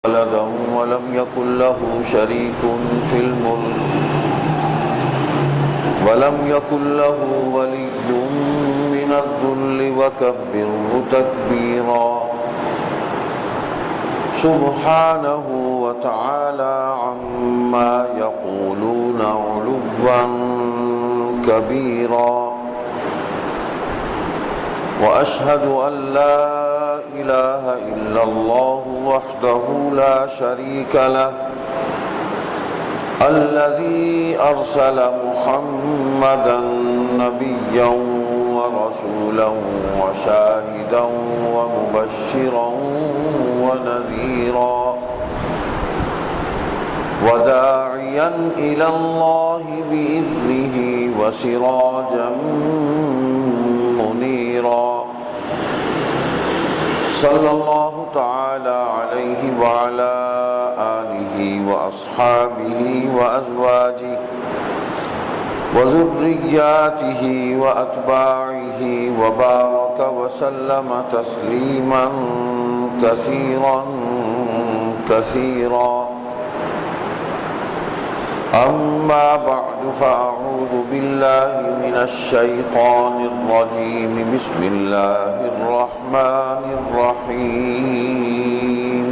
ولدا ولم يكن له شريك في الملك ولم يكن له ولي من الذل وكبره تكبيرا سبحانه وتعالى عما يقولون علوا كبيرا وأشهد أن لا إله إلا الله وحده لا شريك له الذي أرسل محمدا نبيا ورسولا وشاهدا ومبشرا ونذيرا وداعيا إلى الله بإذنه وسراجا منيرا صلى الله تعالى عليه وعلى آله وأصحابه وأزواجه وذرياته وأتباعه وبارك وسلم تسليما كثيرا كثيرا أما بعد فأعوذ بالله من الشيطان الرجيم بسم الله الرحمن الرحيم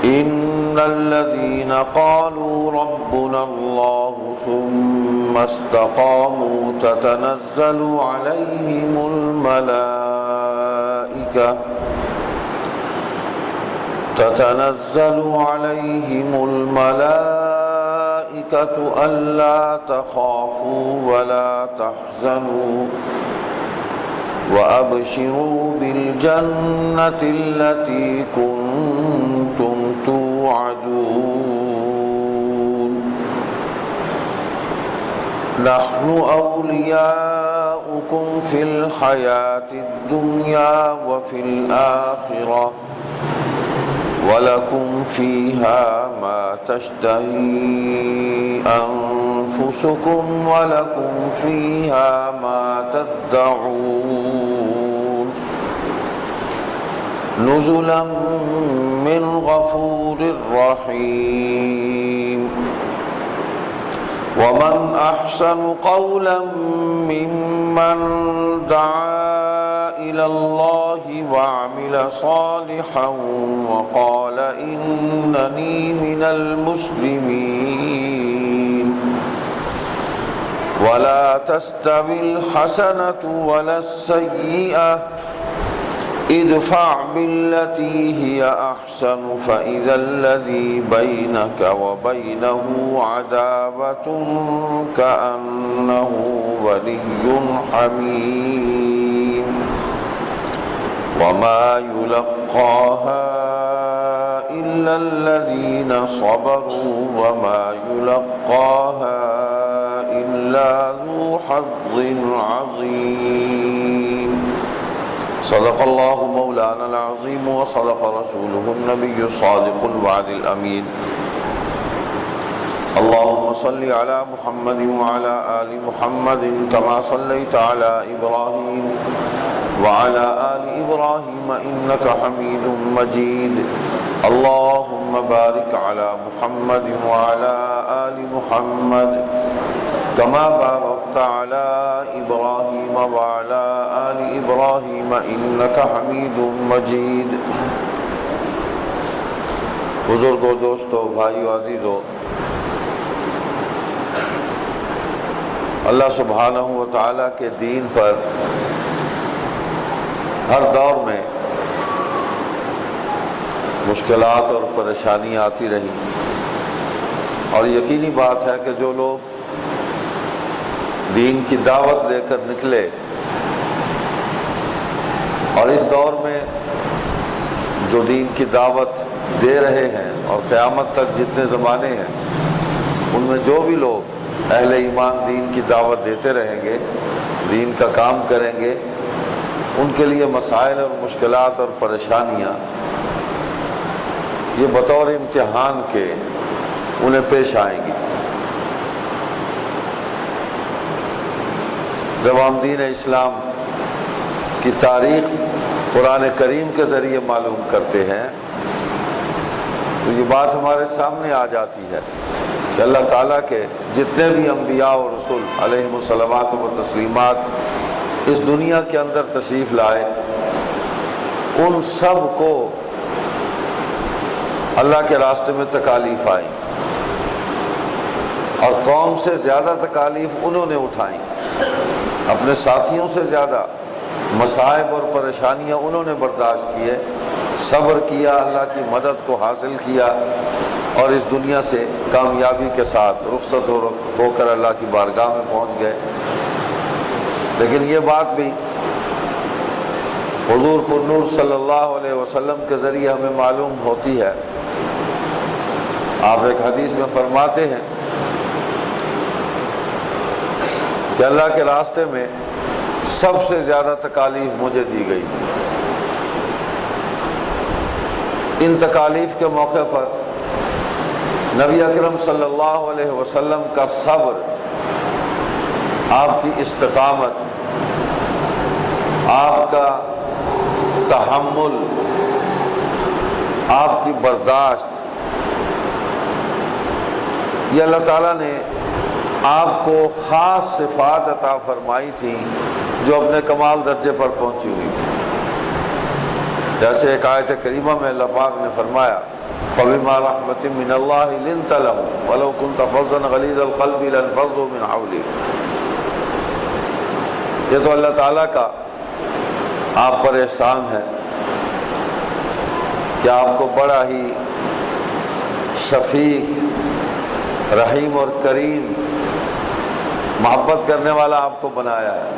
إن الذين قالوا ربنا الله ثم استقاموا تتنزل عليهم الملائكة ألا تخافوا ولا تحزنوا وأبشروا بالجنة التي كنتم توعدون نحن أولياؤكم في الحياة الدنيا وفي الآخرة ولكم فيها ما تشتهي أنفسكم ولكم فيها ما تدعون نزلا من غفور رحيم ومن أحسن قولا ممن دعا إلى الله وعمل صالحا وقال إنني من المسلمين ولا تستوي الحسنة ولا السيئة ادفع بالتي هي أحسن فإذا الذي بينك وبينه عداوة كأنه ولي حميم وما يلقاها إلا الذين صبروا وما يلقاها إلا ذو حظ عظيم صدق الله مولانا العظيم وصدق رسوله النبي الصادق الوعد الأمين اللهم صل على محمد وعلى آل محمد كما صليت على إبراهيم وعلى آل إبراهيم إنك حميد مجيد اللهم بارك على محمد وعلى آل محمد كما باركت على إبراهيم وعلى آل إبراهيم إنك حميد مجيد بزرگوں، دوستوں، بھائیو، عزیزو، اللہ سبحانہ و تعالیٰ کے دین پر ہر دور میں مشکلات اور پریشانیاں آتی رہی، اور یقینی بات ہے کہ جو لوگ دین کی دعوت لے کر نکلے اور اس دور میں جو دین کی دعوت دے رہے ہیں اور قیامت تک جتنے زمانے ہیں ان میں جو بھی لوگ اہل ایمان دین کی دعوت دیتے رہیں گے، دین کا کام کریں گے، ان کے لیے مسائل اور مشکلات اور پریشانیاں یہ بطور امتحان کے انہیں پیش آئیں گی۔ جب ہم دین اسلام کی تاریخ قرآن کریم کے ذریعے معلوم کرتے ہیں تو یہ بات ہمارے سامنے آ جاتی ہے کہ اللہ تعالیٰ کے جتنے بھی انبیاء اور رسول علیہم الصلوات و تسلیمات اس دنیا کے اندر تشریف لائے، ان سب کو اللہ کے راستے میں تکالیف آئیں، اور قوم سے زیادہ تکالیف انہوں نے اٹھائیں، اپنے ساتھیوں سے زیادہ مصائب اور پریشانیاں انہوں نے برداشت کیے، صبر کیا، اللہ کی مدد کو حاصل کیا، اور اس دنیا سے کامیابی کے ساتھ رخصت ہو کر اللہ کی بارگاہ میں پہنچ گئے۔ لیکن یہ بات بھی حضور پر نور صلی اللہ علیہ وسلم کے ذریعے ہمیں معلوم ہوتی ہے۔ آپ ایک حدیث میں فرماتے ہیں کہ اللہ کے راستے میں سب سے زیادہ تکالیف مجھے دی گئی۔ ان تکالیف کے موقع پر نبی اکرم صلی اللہ علیہ وسلم کا صبر، آپ کی استقامت، آپ کا تحمل، آپ کی برداشت، یہ اللہ تعالیٰ نے آپ کو خاص صفات عطا فرمائی تھیں جو اپنے کمال درجے پر پہنچی ہوئی تھی۔ جیسے ایک آیت کریمہ میں اللہ پاک نے فرمایا فَبِمَا رَحْمَةٍ مِّنَ اللَّهِ لِنْتَ لَهُمْ وَلَوْ كُنْتَ فَظًّا غَلِيظَ الْقَلْبِ لَانفَضُّوا مِنْ حَوْلِكَ۔ یہ تو اللہ تعالیٰ کا آپ پر احسان ہے کہ آپ کو بڑا ہی شفیق، رحیم اور کریم، محبت کرنے والا آپ کو بنایا ہے۔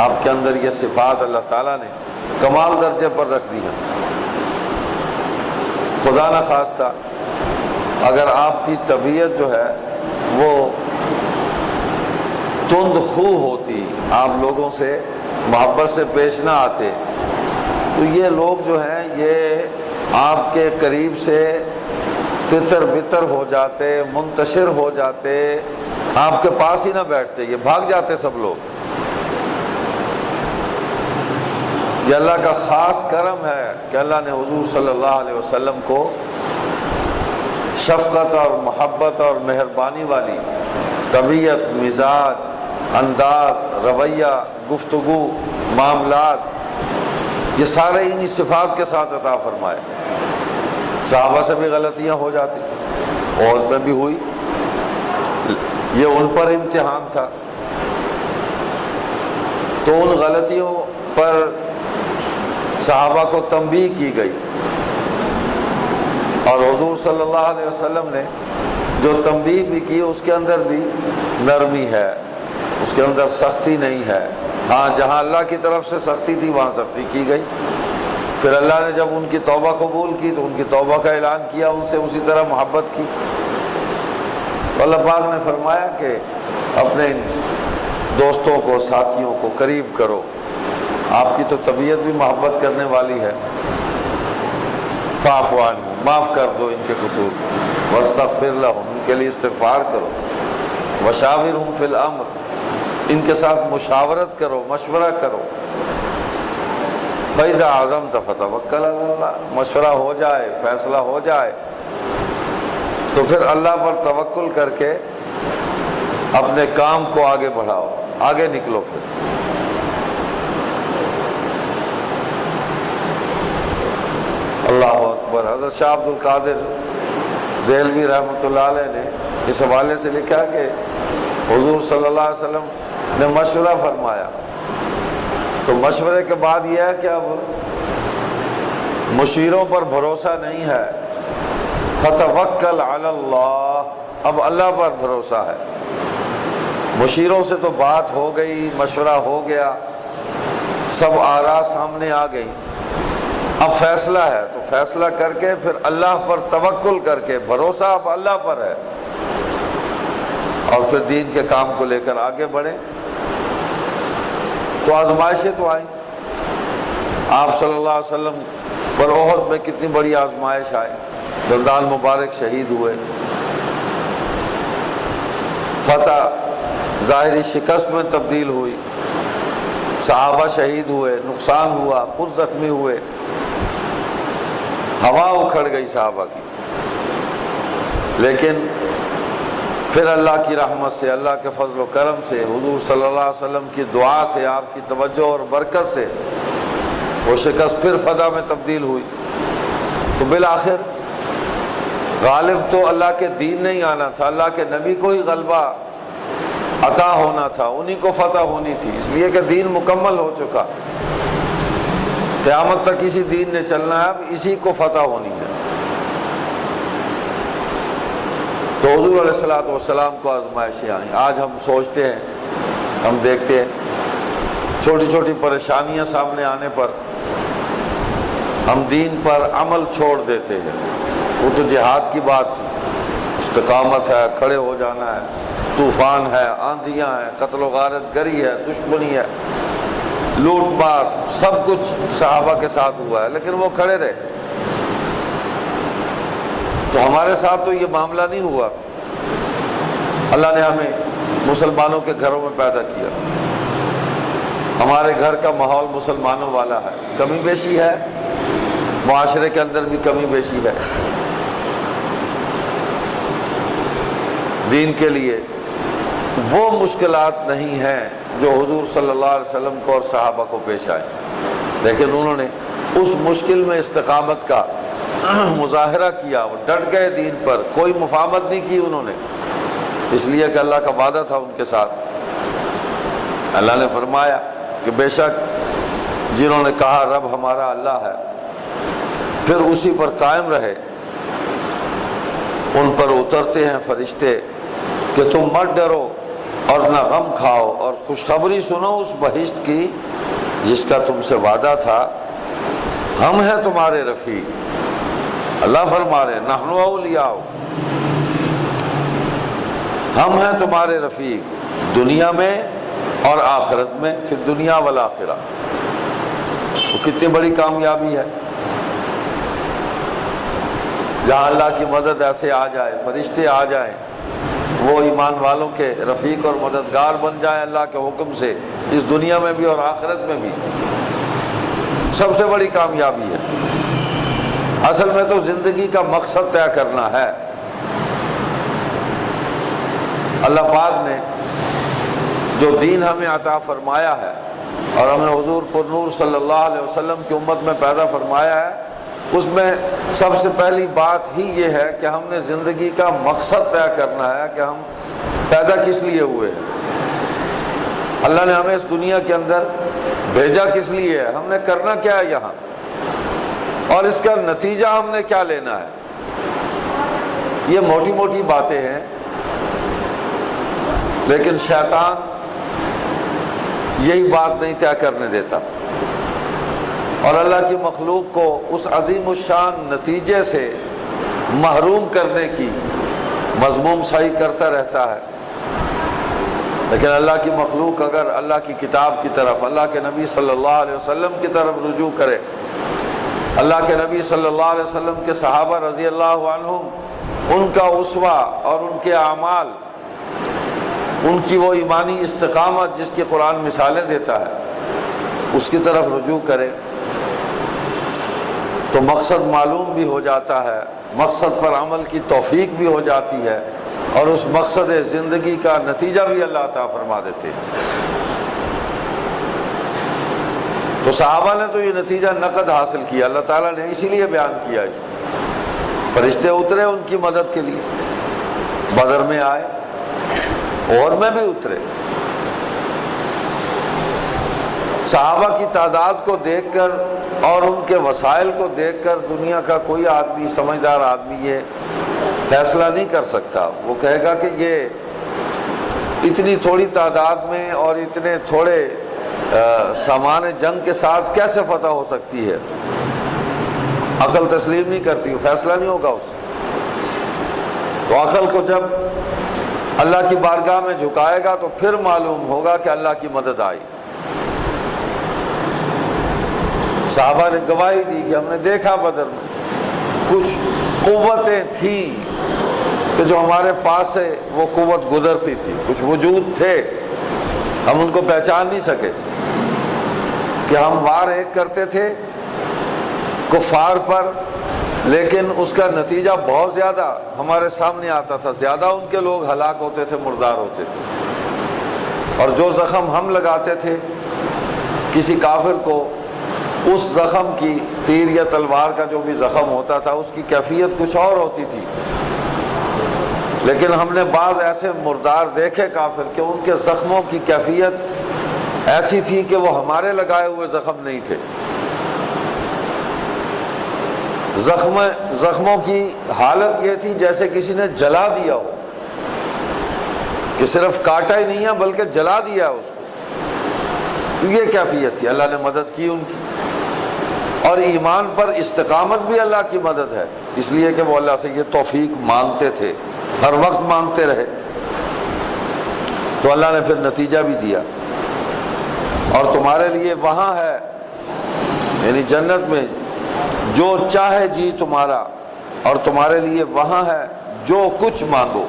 آپ کے اندر یہ صفات اللہ تعالیٰ نے کمال درجے پر رکھ دی ہیں۔ خدا نہ خواستہ اگر آپ کی طبیعت جو ہے وہ تند خو ہوتی، آپ لوگوں سے محبت سے پیش نہ آتے، تو یہ لوگ جو ہیں یہ آپ کے قریب سے تتر بتر ہو جاتے، منتشر ہو جاتے، آپ کے پاس ہی نہ بیٹھتے، یہ بھاگ جاتے سب لوگ۔ یہ اللہ کا خاص کرم ہے کہ اللہ نے حضور صلی اللہ علیہ وسلم کو شفقت اور محبت اور مہربانی والی طبیعت، مزاج، انداز، رویہ، گفتگو، معاملات، یہ سارے انہی صفات کے ساتھ عطا فرمائے۔ صحابہ سے بھی غلطیاں ہو جاتی، اور میں بھی ہوئی، یہ ان پر امتحان تھا، تو ان غلطیوں پر صحابہ کو تنبیہ کی گئی، اور حضور صلی اللہ علیہ وسلم نے جو تنبیہ بھی کی اس کے اندر بھی نرمی ہے، اس کے اندر سختی نہیں ہے۔ ہاں جہاں اللہ کی طرف سے سختی تھی وہاں سختی کی گئی، پھر اللہ نے جب ان کی توبہ قبول کی تو ان کی توبہ کا اعلان کیا، ان سے اسی طرح محبت کی۔ تو اللہ پاک نے فرمایا کہ اپنے دوستوں کو، ساتھیوں کو قریب کرو، آپ کی تو طبیعت بھی محبت کرنے والی ہے، فاعف عنہم، معاف کر دو ان کے قصور، واستغفر لہم، ان کے لیے استغفار کرو، وشاورہم فی الامر، ان کے ساتھ مشاورت کرو، مشورہ کرو، فَإِذَا عَزَمْتَ فَتَوَكَّلْ عَلَى اللَّهِ، مشورہ ہو جائے، فیصلہ ہو جائے تو پھر اللہ پر توکل کر کے اپنے کام کو آگے بڑھاؤ، آگے نکلو۔ پھر اللہ اکبر۔ حضرت شاہ عبد القادر دہلوی رحمۃ اللہ علیہ نے اس حوالے سے لکھا کہ حضور صلی اللہ علیہ وسلم نے مشورہ فرمایا، تو مشورے کے بعد یہ ہے کہ اب مشیروں پر بھروسہ نہیں ہے، فتوکل علی اللہ، اب اللہ پر بھروسہ ہے۔ مشیروں سے تو بات ہو گئی، مشورہ ہو گیا، سب آراء سامنے آ گئی، اب فیصلہ ہے، تو فیصلہ کر کے پھر اللہ پر توکل کر کے، بھروسہ اب اللہ پر ہے، اور پھر دین کے کام کو لے کر آگے بڑھے۔ تو آزمائشیں تو آئیں، آپ صلی اللہ علیہ وسلم پر احد میں کتنی بڑی آزمائش آئی، دندان مبارک شہید ہوئے، فتح ظاہری شکست میں تبدیل ہوئی، صحابہ شہید ہوئے، نقصان ہوا، خود زخمی ہوئے، ہوا اکھڑ گئی صحابہ کی، لیکن پھر اللہ کی رحمت سے، اللہ کے فضل و کرم سے، حضور صلی اللہ علیہ وسلم کی دعا سے، آپ کی توجہ اور برکت سے وہ شکست پھر فتح میں تبدیل ہوئی۔ تو بالآخر غالب تو اللہ کے دین نہیں آنا تھا، اللہ کے نبی کو ہی غلبہ عطا ہونا تھا، انہی کو فتح ہونی تھی، اس لیے کہ دین مکمل ہو چکا، قیامت تک اسی دین نے چلنا ہے، اب اسی کو فتح ہونی ہے۔ تو حضور علیہ الصلوۃ والسلام کو آزمائشیں آئیں۔ آج ہم سوچتے ہیں، ہم دیکھتے ہیں چھوٹی چھوٹی پریشانیاں سامنے آنے پر ہم دین پر عمل چھوڑ دیتے ہیں۔ وہ تو جہاد کی بات تھی، استقامت ہے، کھڑے ہو جانا ہے، طوفان ہے، آندھیاں ہیں، قتل و غارت گری ہے، دشمنی ہے، لوٹ مار، سب کچھ صحابہ کے ساتھ ہوا ہے، لیکن وہ کھڑے رہے۔ تو ہمارے ساتھ تو یہ معاملہ نہیں ہوا۔ اللہ نے ہمیں مسلمانوں کے گھروں میں پیدا کیا، ہمارے گھر کا ماحول مسلمانوں والا ہے، کمی بیشی ہے، معاشرے کے اندر بھی کمی بیشی ہے، دین کے لیے وہ مشکلات نہیں ہیں جو حضور صلی اللہ علیہ وسلم کو اور صحابہ کو پیش آئے، لیکن انہوں نے اس مشکل میں استقامت کا مظاہرہ کیا، وہ ڈٹ گئے دین پر، کوئی مفاہمت نہیں کی انہوں نے، اس لیے کہ اللہ کا وعدہ تھا ان کے ساتھ۔ اللہ نے فرمایا کہ بے شک جنہوں نے کہا رب ہمارا اللہ ہے، پھر اسی پر قائم رہے، ان پر اترتے ہیں فرشتے کہ تم مت ڈرو اور نہ غم کھاؤ، اور خوشخبری سنو اس بہشت کی جس کا تم سے وعدہ تھا، ہم ہیں تمہارے رفیق۔ اللہ فرما رہے نحن اولیاء، ہم ہیں تمہارے رفیق دنیا میں اور آخرت میں، پھر دنیا والآخرہ۔ وہ کتنی بڑی کامیابی ہے جہاں اللہ کی مدد ایسے آ جائے، فرشتے آ جائیں، وہ ایمان والوں کے رفیق اور مددگار بن جائیں اللہ کے حکم سے، اس دنیا میں بھی اور آخرت میں بھی، سب سے بڑی کامیابی ہے۔ اصل میں تو زندگی کا مقصد طے کرنا ہے۔ اللہ پاک نے جو دین ہمیں عطا فرمایا ہے اور ہمیں حضور پر نور صلی اللہ علیہ وسلم کی امت میں پیدا فرمایا ہے، اس میں سب سے پہلی بات ہی یہ ہے کہ ہم نے زندگی کا مقصد طے کرنا ہے کہ ہم پیدا کس لیے ہوئے، اللہ نے ہمیں اس دنیا کے اندر بھیجا کس لیے ہے، ہم نے کرنا کیا ہے یہاں، اور اس کا نتیجہ ہم نے کیا لینا ہے۔ یہ موٹی موٹی باتیں ہیں، لیکن شیطان یہی بات نہیں طے کرنے دیتا، اور اللہ کی مخلوق کو اس عظیم الشان نتیجے سے محروم کرنے کی مذموم سعی کرتا رہتا ہے۔ لیکن اللہ کی مخلوق اگر اللہ کی کتاب کی طرف، اللہ کے نبی صلی اللہ علیہ وسلم کی طرف رجوع کرے، اللہ کے نبی صلی اللہ علیہ وسلم کے صحابہ رضی اللہ عنہم، ان کا اسوہ اور ان کے اعمال، ان کی وہ ایمانی استقامت جس کی قرآن مثالیں دیتا ہے، اس کی طرف رجوع کرے تو مقصد معلوم بھی ہو جاتا ہے، مقصد پر عمل کی توفیق بھی ہو جاتی ہے، اور اس مقصد زندگی کا نتیجہ بھی اللہ عطا فرما دیتے ہیں۔ تو صحابہ نے تو یہ نتیجہ نقد حاصل کیا، اللہ تعالیٰ نے اسی لیے بیان کیا، اس کو فرشتے اترے ان کی مدد کے لیے، بدر میں آئے اور میں بھی اترے۔ صحابہ کی تعداد کو دیکھ کر اور ان کے وسائل کو دیکھ کر دنیا کا کوئی آدمی، سمجھدار آدمی، یہ فیصلہ نہیں کر سکتا۔ وہ کہے گا کہ یہ اتنی تھوڑی تعداد میں اور اتنے تھوڑے سامان جنگ کے ساتھ کیسے فتح ہو سکتی ہے، عقل تسلیم نہیں کرتی، فیصلہ نہیں ہوگا اس سے۔ تو عقل کو جب اللہ کی بارگاہ میں جھکائے گا تو پھر معلوم ہوگا کہ اللہ کی مدد آئی۔ صحابہ نے گواہی دی کہ ہم نے دیکھا بدر میں کچھ قوتیں تھیں کہ جو ہمارے پاس سے وہ قوت گزرتی تھی، کچھ وجود تھے، ہم ان کو پہچان نہیں سکے، کہ ہم وار ایک کرتے تھے کفار پر، لیکن اس کا نتیجہ بہت زیادہ ہمارے سامنے آتا تھا، زیادہ ان کے لوگ ہلاک ہوتے تھے، مردار ہوتے تھے۔ اور جو زخم ہم لگاتے تھے کسی کافر کو، اس زخم کی، تیر یا تلوار کا جو بھی زخم ہوتا تھا، اس کی کیفیت کچھ اور ہوتی تھی، لیکن ہم نے بعض ایسے مردار دیکھے کافر کہ ان کے زخموں کی کیفیت ایسی تھی کہ وہ ہمارے لگائے ہوئے زخم نہیں تھے۔ زخموں کی حالت یہ تھی جیسے کسی نے جلا دیا ہو، کہ صرف کاٹا ہی نہیں ہے بلکہ جلا دیا اس کو، یہ کیفیت تھی۔ اللہ نے مدد کی ان کی، اور ایمان پر استقامت بھی اللہ کی مدد ہے، اس لیے کہ وہ اللہ سے یہ توفیق مانگتے تھے، ہر وقت مانگتے رہے، تو اللہ نے پھر نتیجہ بھی دیا۔ اور تمہارے لیے وہاں ہے، یعنی جنت میں، جو چاہے جی تمہارا، اور تمہارے لیے وہاں ہے جو کچھ مانگو۔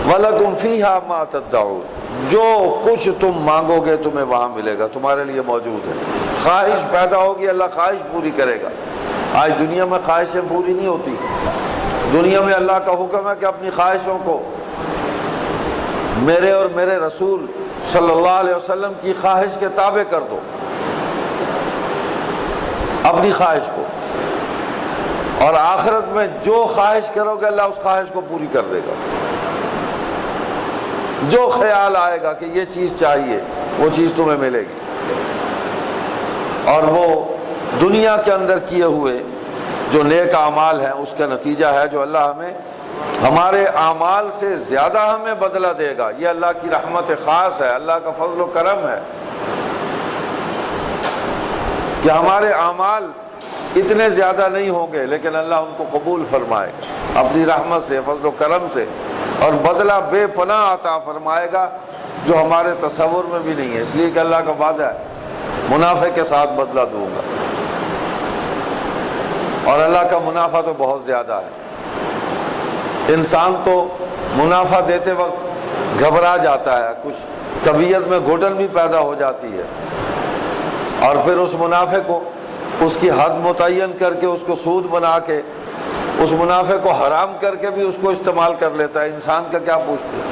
وَلَكُمْ فِيهَا مَا تَدَّعُونَ، جو کچھ تم مانگو گے تمہیں وہاں ملے گا، تمہارے لیے موجود ہے۔ خواہش پیدا ہوگی، اللہ خواہش پوری کرے گا۔ آج دنیا میں خواہشیں پوری نہیں ہوتی۔ دنیا میں اللہ کا حکم ہے کہ اپنی خواہشوں کو میرے اور میرے رسول صلی اللہ علیہ وسلم کی خواہش کے تابع کر دو، اپنی خواہش کو، اور آخرت میں جو خواہش کرو گے اللہ اس خواہش کو پوری کر دے گا۔ جو خیال آئے گا کہ یہ چیز چاہیے، وہ چیز تمہیں ملے گی۔ اور وہ دنیا کے اندر کیے ہوئے جو نیک اعمال ہیں اس کا نتیجہ ہے، جو اللہ ہمیں ہمارے اعمال سے زیادہ ہمیں بدلہ دے گا۔ یہ اللہ کی رحمت خاص ہے، اللہ کا فضل و کرم ہے کہ ہمارے اعمال اتنے زیادہ نہیں ہوں گے، لیکن اللہ ان کو قبول فرمائے گا اپنی رحمت سے، فضل و کرم سے، اور بدلہ بے پناہ عطا فرمائے گا جو ہمارے تصور میں بھی نہیں ہے، اس لیے کہ اللہ کا وعدہ ہے منافع کے ساتھ بدلہ دوں گا، اور اللہ کا منافع تو بہت زیادہ ہے۔ انسان تو منافع دیتے وقت گھبرا جاتا ہے، کچھ طبیعت میں گھٹن بھی پیدا ہو جاتی ہے، اور پھر اس منافع کو، اس کی حد متعین کر کے، اس کو سود بنا کے، اس منافع کو حرام کر کے بھی اس کو استعمال کر لیتا ہے۔ انسان کا کیا پوچھتے ہیں؟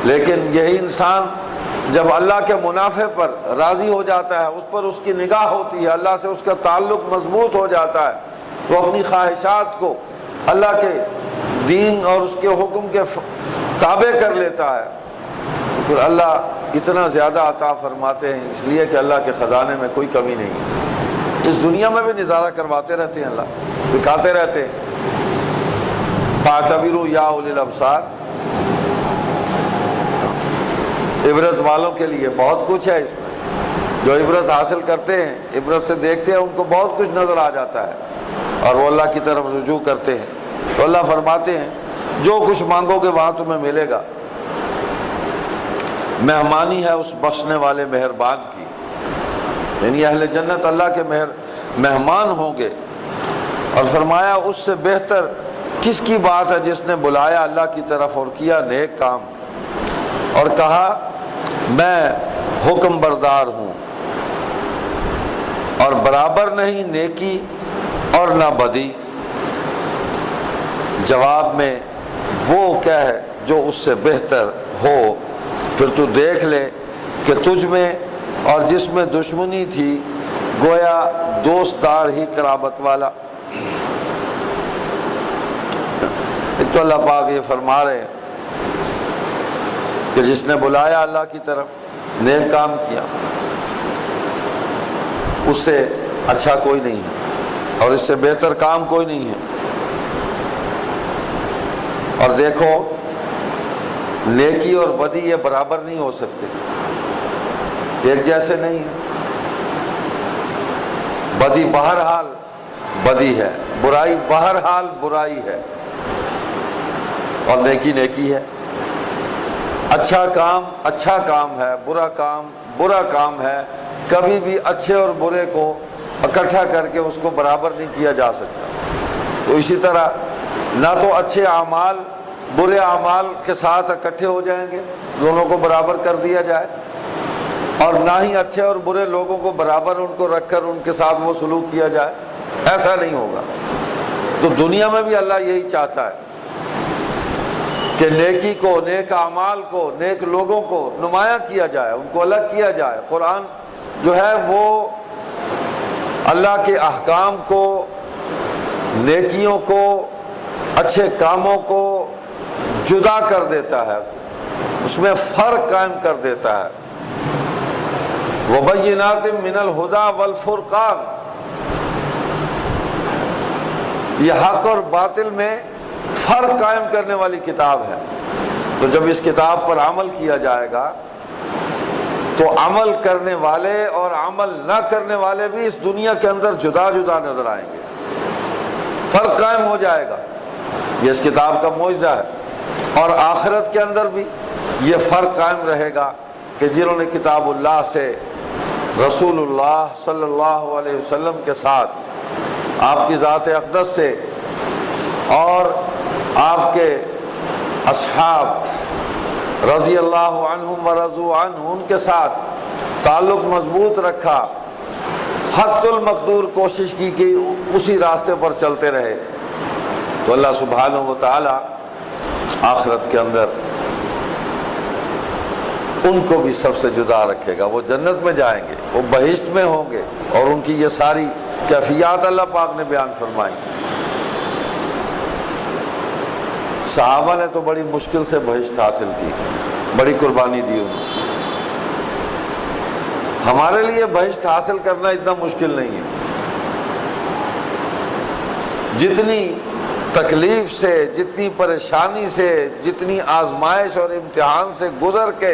لیکن یہی انسان جب اللہ کے منافع پر راضی ہو جاتا ہے، اس پر اس کی نگاہ ہوتی ہے، اللہ سے اس کا تعلق مضبوط ہو جاتا ہے، وہ اپنی خواہشات کو اللہ کے دین اور اس کے حکم کے تابع کر لیتا ہے، تو پھر اللہ اتنا زیادہ عطا فرماتے ہیں، اس لیے کہ اللہ کے خزانے میں کوئی کمی نہیں ہے۔ اس دنیا میں بھی نظارہ کرواتے رہتے ہیں، اللہ دکھاتے رہتے ہیں۔ فَاعْتَبِرُوا يَا أُولِي الْأَبْصَارِ، عبرت والوں کے لیے بہت کچھ ہے اس میں، جو عبرت حاصل کرتے ہیں، عبرت سے دیکھتے ہیں، ان کو بہت کچھ نظر آ جاتا ہے، اور وہ اللہ کی طرف رجوع کرتے ہیں۔ تو اللہ فرماتے ہیں جو کچھ مانگو گے وہاں تمہیں ملے گا۔ مہمانی ہے اس بخشنے والے مہربان کی، یعنی اہل جنت اللہ کے مہمان ہوں گے۔ اور فرمایا اس سے بہتر کس کی بات ہے جس نے بلایا اللہ کی طرف اور کیا نیک کام، اور کہا میں حکم بردار ہوں، اور برابر نہیں نیکی اور نہ بدی۔ جواب میں وہ کیا ہے جو اس سے بہتر ہو، پھر تو دیکھ لے کہ تجھ میں اور جس میں دشمنی تھی گویا دوست دار ہی قرابت والا۔ ایک تو اللہ پاک یہ فرما رہے ہیں کہ جس نے بلایا اللہ کی طرف، نیک کام کیا، اس سے اچھا کوئی نہیں ہے اور اس سے بہتر کام کوئی نہیں ہے۔ اور دیکھو نیکی اور بدی یہ برابر نہیں ہو سکتے، ایک جیسے نہیں ہیں۔ بدی بہرحال بدی ہے، برائی بہرحال برائی ہے، اور نیکی نیکی ہے۔ اچھا کام اچھا کام ہے، برا کام برا کام ہے۔ کبھی بھی اچھے اور برے کو اکٹھا کر کے اس کو برابر نہیں کیا جا سکتا۔ تو اسی طرح نہ تو اچھے اعمال برے اعمال کے ساتھ اکٹھے ہو جائیں گے، دونوں کو برابر کر دیا جائے، اور نہ ہی اچھے اور برے لوگوں کو برابر ان کو رکھ کر ان کے ساتھ وہ سلوک کیا جائے، ایسا نہیں ہوگا۔ تو دنیا میں بھی اللہ یہی چاہتا ہے کہ نیکی کو، نیک اعمال کو، نیک لوگوں کو نمایاں کیا جائے، ان کو الگ کیا جائے۔ قرآن جو ہے وہ اللہ کے احکام کو، نیکیوں کو، اچھے کاموں کو جدا کر دیتا ہے، اس میں فرق قائم کر دیتا ہے۔ وَبَيِّنَاتٍ مِّنَ الْهُدَى وَالْفُرْقَانِ، یہ حق اور باطل میں فرق قائم کرنے والی کتاب ہے۔ تو جب اس کتاب پر عمل کیا جائے گا تو عمل کرنے والے اور عمل نہ کرنے والے بھی اس دنیا کے اندر جدا جدا نظر آئیں گے، فرق قائم ہو جائے گا۔ یہ اس کتاب کا معجزہ ہے۔ اور آخرت کے اندر بھی یہ فرق قائم رہے گا کہ جنہوں نے کتاب اللہ سے، رسول اللہ صلی اللہ علیہ وسلم کے ساتھ، آپ کی ذات اقدس سے اور آپ کے اصحاب رضی اللہ عنہم ورضوا عنہ، ان کے ساتھ تعلق مضبوط رکھا، حد المقدور کوشش کی کہ اسی راستے پر چلتے رہے، تو اللہ سبحانہ و تعالی آخرت کے اندر ان کو بھی سب سے جدا رکھے گا۔ وہ جنت میں جائیں گے، وہ بہشت میں ہوں گے، اور ان کی یہ ساری کیفیات اللہ پاک نے بیان فرمائی۔ صحابہ نے تو بڑی مشکل سے بہشت حاصل کی، بڑی قربانی دی انہوں نے۔ ہمارے لیے بہشت حاصل کرنا اتنا مشکل نہیں ہے۔ جتنی تکلیف سے، جتنی پریشانی سے، جتنی آزمائش اور امتحان سے گزر کے،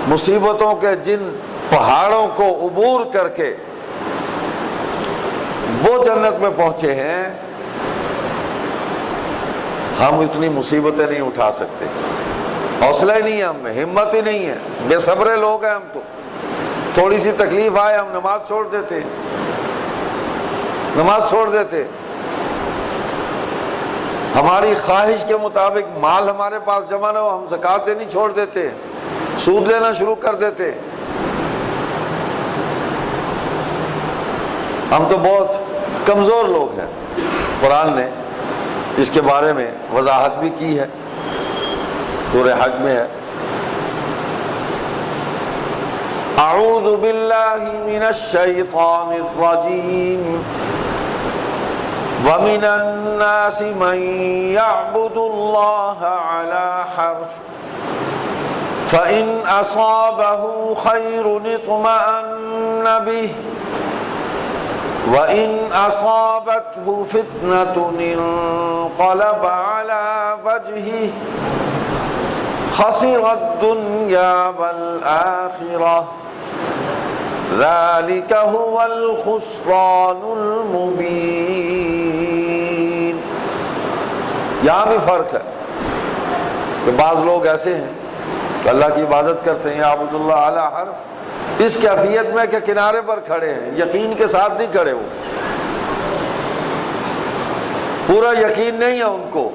مصیبتوں کے جن پہاڑوں کو عبور کر کے وہ جنت میں پہنچے ہیں، ہم اتنی مصیبتیں نہیں اٹھا سکتے، حوصلہ ہی نہیں ہے ہم میں، ہمت ہی نہیں ہے، بے صبرے لوگ ہیں ہم تو۔ تھوڑی سی تکلیف آئے ہم نماز چھوڑ دیتے، نماز چھوڑ دیتے۔ ہماری خواہش کے مطابق مال ہمارے پاس جمع نہ ہو، ہم زکوٰۃ دینی چھوڑ دیتے، سود لینا شروع کر دیتے۔ ہم تو بہت کمزور لوگ ہیں۔ قرآن نے اس کے بارے میں وضاحت بھی کی ہے، سورہ حج میں ہے، اعوذ باللہ من الشیطان الرجیم وَمِنَ النَّاسِ مَن يَعْبُدُ اللَّهَ عَلَى حَرْفٍ فَإِنْ أَصَابَهُ خَيْرٌ اطْمَأَنَّ بِهِ وَإِنْ أَصَابَتْهُ فِتْنَةٌ انقلب عَلَى وَجْهِهِ خَسِرَ الدُّنْيَا وَالْآخِرَةَ ذَلِكَ هُوَ الْخُسْرَانُ الْمُبِينُ۔ یہاں بھی فرق ہے کہ بعض لوگ ایسے ہیں کہ اللہ کی عبادت کرتے ہیں، عبد اللہ اعلیٰ حرف، اس کیفیت میں کہ کنارے پر کھڑے ہیں، یقین کے ساتھ نہیں کھڑے، وہ پورا یقین نہیں ہے ان کو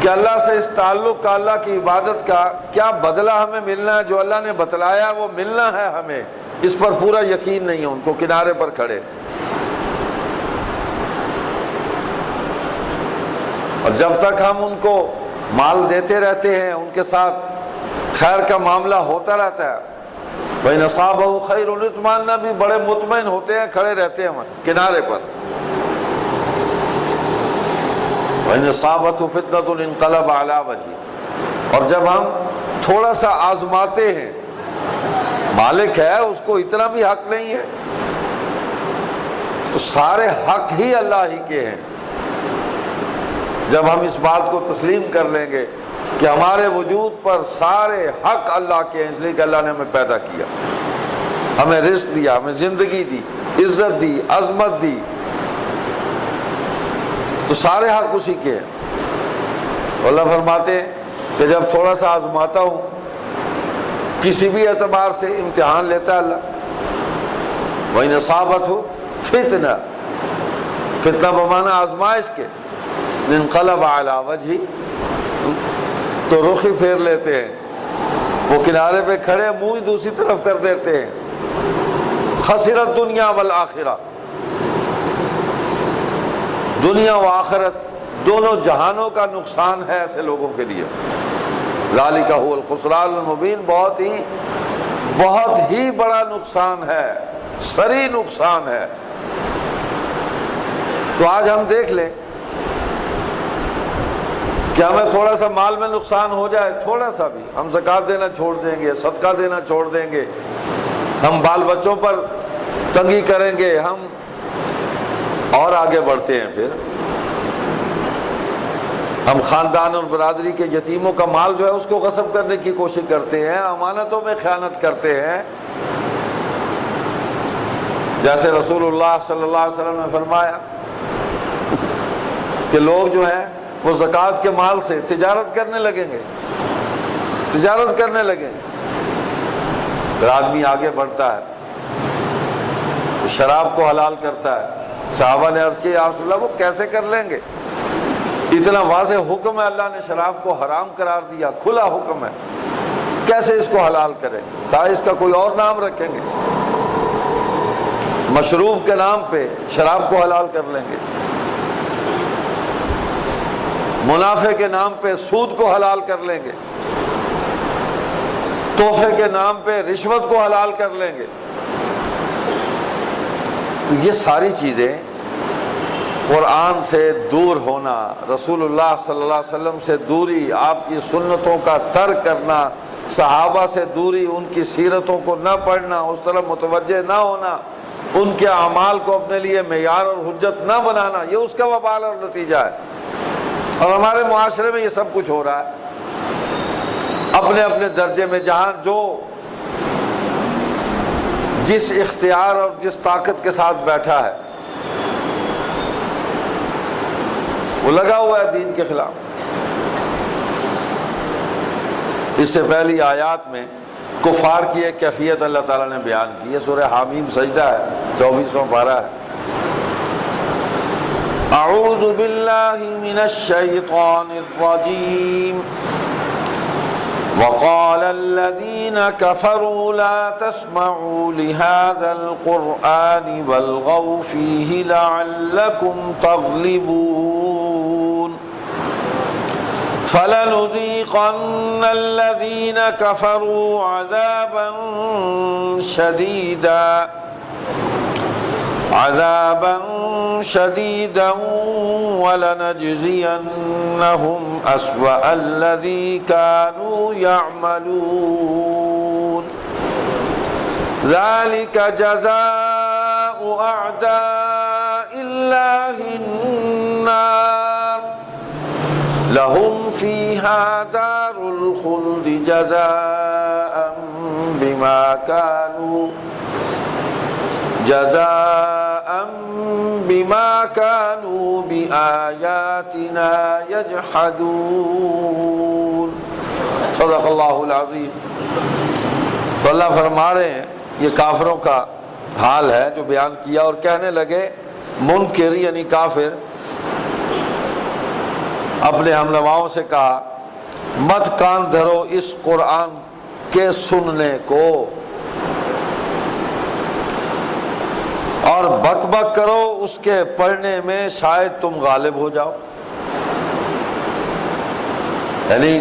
کہ اللہ سے اس تعلق کا، اللہ کی عبادت کا کیا بدلہ ہمیں ملنا ہے، جو اللہ نے بتلایا وہ ملنا ہے ہمیں، اس پر پورا یقین نہیں ہے ان کو، کنارے پر کھڑے۔ اور جب تک ہم ان کو مال دیتے رہتے ہیں، ان کے ساتھ خیر کا معاملہ ہوتا رہتا ہے، وَإِنْ أَصَابَهُ خَيْرٌ اطْمَأَنَّ بھی بڑے مطمئن ہوتے ہیں، کھڑے رہتے ہیں کنارے پر۔ وَإِنْ أَصَابَتْهُ فِتْنَةٌ انقلب عَلَى وَجْهِهِ، اور جب ہم تھوڑا سا آزماتے ہیں، مالک ہے، اس کو اتنا بھی حق نہیں ہے، تو سارے حق ہی اللہ ہی کے ہیں۔ جب ہم اس بات کو تسلیم کر لیں گے کہ ہمارے وجود پر سارے حق اللہ کے ہیں، اس لیے کہ اللہ نے ہمیں پیدا کیا، ہمیں رزق دیا، ہمیں زندگی دی، عزت دی، عظمت دی، تو سارے حق اسی کے ہیں۔ اللہ فرماتے ہیں کہ جب تھوڑا سا آزماتا ہوں، کسی بھی اعتبار سے امتحان لیتا ہے اللہ، وَإِنْ أَصَابَتْهُ فِتْنَةٌ، فتنہ بمعنی آزمائش کے، انقلب علی وجہی، تو رخ ہی پھیر لیتے ہیں، وہ کنارے پہ کھڑے منہ ہی دوسری طرف کر دیتے ہیں. خسرت دنیا والآخرہ، دنیا و آخرت دونوں جہانوں کا نقصان ہے ایسے لوگوں کے لیے. ذالک هو الخسران المبین، بہت ہی بڑا نقصان ہے، صریح نقصان ہے. تو آج ہم دیکھ لیں کہ ہمیں تھوڑا سا مال میں نقصان ہو جائے، تھوڑا سا بھی، ہم زکوٰۃ دینا چھوڑ دیں گے، صدقہ دینا چھوڑ دیں گے، ہم بال بچوں پر تنگی کریں گے، ہم اور آگے بڑھتے ہیں. پھر ہم خاندان اور برادری کے یتیموں کا مال جو ہے اس کو غصب کرنے کی کوشش کرتے ہیں، امانتوں میں خیانت کرتے ہیں. جیسے رسول اللہ صلی اللہ علیہ وسلم نے فرمایا کہ لوگ جو ہیں وہ زکوٰۃ کے مال سے تجارت کرنے لگیں گے. پھر آدمی آگے بڑھتا ہے، شراب کو حلال کرتا ہے. صحابہ نے عرض کی یا رسول اللہ وہ کیسے کر لیں گے؟ اتنا واضح حکم ہے، اللہ نے شراب کو حرام قرار دیا، کھلا حکم ہے، کیسے اس کو حلال کریں؟ کہا اس کا کوئی اور نام رکھیں گے، مشروب کے نام پہ شراب کو حلال کر لیں گے، منافع کے نام پہ سود کو حلال کر لیں گے، تحفے کے نام پہ رشوت کو حلال کر لیں گے. تو یہ ساری چیزیں قرآن سے دور ہونا، رسول اللہ صلی اللہ علیہ وسلم سے دوری، آپ کی سنتوں کا ترک کرنا، صحابہ سے دوری، ان کی سیرتوں کو نہ پڑھنا، اس طرف متوجہ نہ ہونا، ان کے اعمال کو اپنے لیے معیار اور حجت نہ بنانا، یہ اس کا وبال اور نتیجہ ہے. اور ہمارے معاشرے میں یہ سب کچھ ہو رہا ہے. اپنے اپنے درجے میں جہاں جو جس اختیار اور جس طاقت کے ساتھ بیٹھا ہے وہ لگا ہوا ہے دین کے خلاف. اس سے پہلی آیات میں کفار کی ایک کیفیت اللہ تعالیٰ نے بیان کی ہے. سورہ حامیم سجدہ ہے، 24واں پارہ ہے. اعوذ باللہ من الشیطان الرجیم وقال الذين كفروا لا تسمعوا لهذا القرآن والغوا فيه لعلكم تغلبون فلنذيقن الذين كفروا عذابا شديدا ولنجزينهم أسوأ الذي كانوا يعملون ذلك جزاء أعداء الله النار لهم فيها دار الخلد جزاء بما كانوا بآياتنا يجحدون. صدق اللہ العظیم. تو اللہ فرما رہے ہیں یہ کافروں کا حال ہے جو بیان کیا، اور کہنے لگے منکر یعنی کافر اپنے ہمنواؤں سے کہا مت کان دھرو اس قرآن کے سننے کو اور بک بک کرو اس کے پڑھنے میں، شاید تم غالب ہو جاؤ. یعنی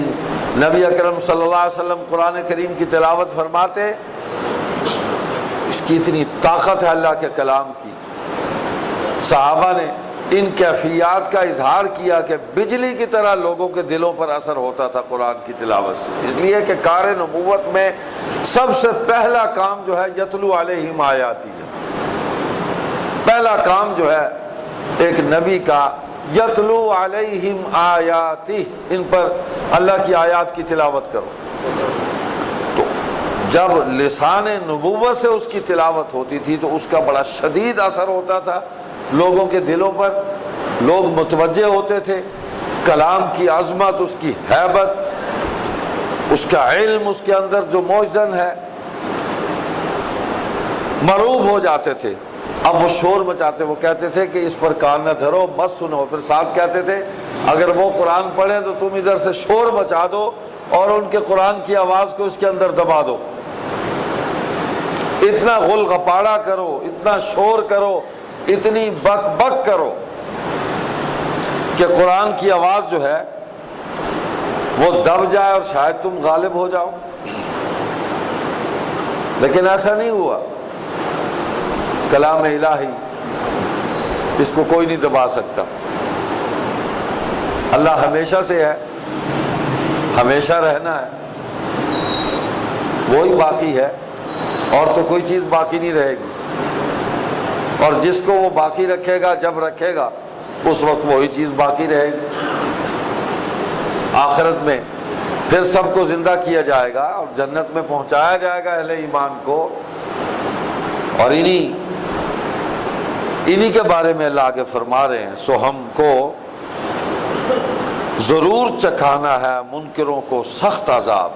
نبی اکرم صلی اللہ علیہ وسلم قرآن کریم کی تلاوت فرماتے، اس کی اتنی طاقت ہے اللہ کے کلام کی. صحابہ نے ان کیفیات کا اظہار کیا کہ بجلی کی طرح لوگوں کے دلوں پر اثر ہوتا تھا قرآن کی تلاوت سے. اس لیے کہ کار نبوت میں سب سے پہلا کام جو ہے یتلو علیہم آیاتی ہے. پہلا کام جو ہے ایک نبی کا یتلو علیہم آیاتی، ان پر اللہ کی آیات کی تلاوت کرو. تو جب لسان نبوت سے اس کی تلاوت ہوتی تھی تو اس کا بڑا شدید اثر ہوتا تھا لوگوں کے دلوں پر. لوگ متوجہ ہوتے تھے، کلام کی عظمت، اس کی ہیبت، اس کا علم اس کے اندر جو موزن ہے، مرعوب ہو جاتے تھے. اب وہ شور مچاتے، وہ کہتے تھے کہ اس پر کان نہ دھرو، مت سنو. پھر ساتھ کہتے تھے اگر وہ قرآن پڑھیں تو تم ادھر سے شور مچا دو اور ان کے قرآن کی آواز کو اس کے اندر دبا دو، اتنا غل غپاڑا کرو، اتنا شور کرو، اتنی بک بک کرو کہ قرآن کی آواز جو ہے وہ دب جائے اور شاید تم غالب ہو جاؤ۔ لیکن ایسا نہیں ہوا، کلام الہی اس کو کوئی نہیں دبا سکتا۔ اللہ ہمیشہ سے ہے، ہمیشہ رہنا ہے، وہی باقی ہے، اور تو کوئی چیز باقی نہیں رہے گی، اور جس کو وہ باقی رکھے گا جب رکھے گا اس وقت وہی چیز باقی رہے گی۔ آخرت میں پھر سب کو زندہ کیا جائے گا اور جنت میں پہنچایا جائے گا اہل ایمان کو، اور انہی کے بارے میں اللہ آگے فرما رہے ہیں، سو ہم کو ضرور چکھانا ہے منکروں کو سخت عذاب۔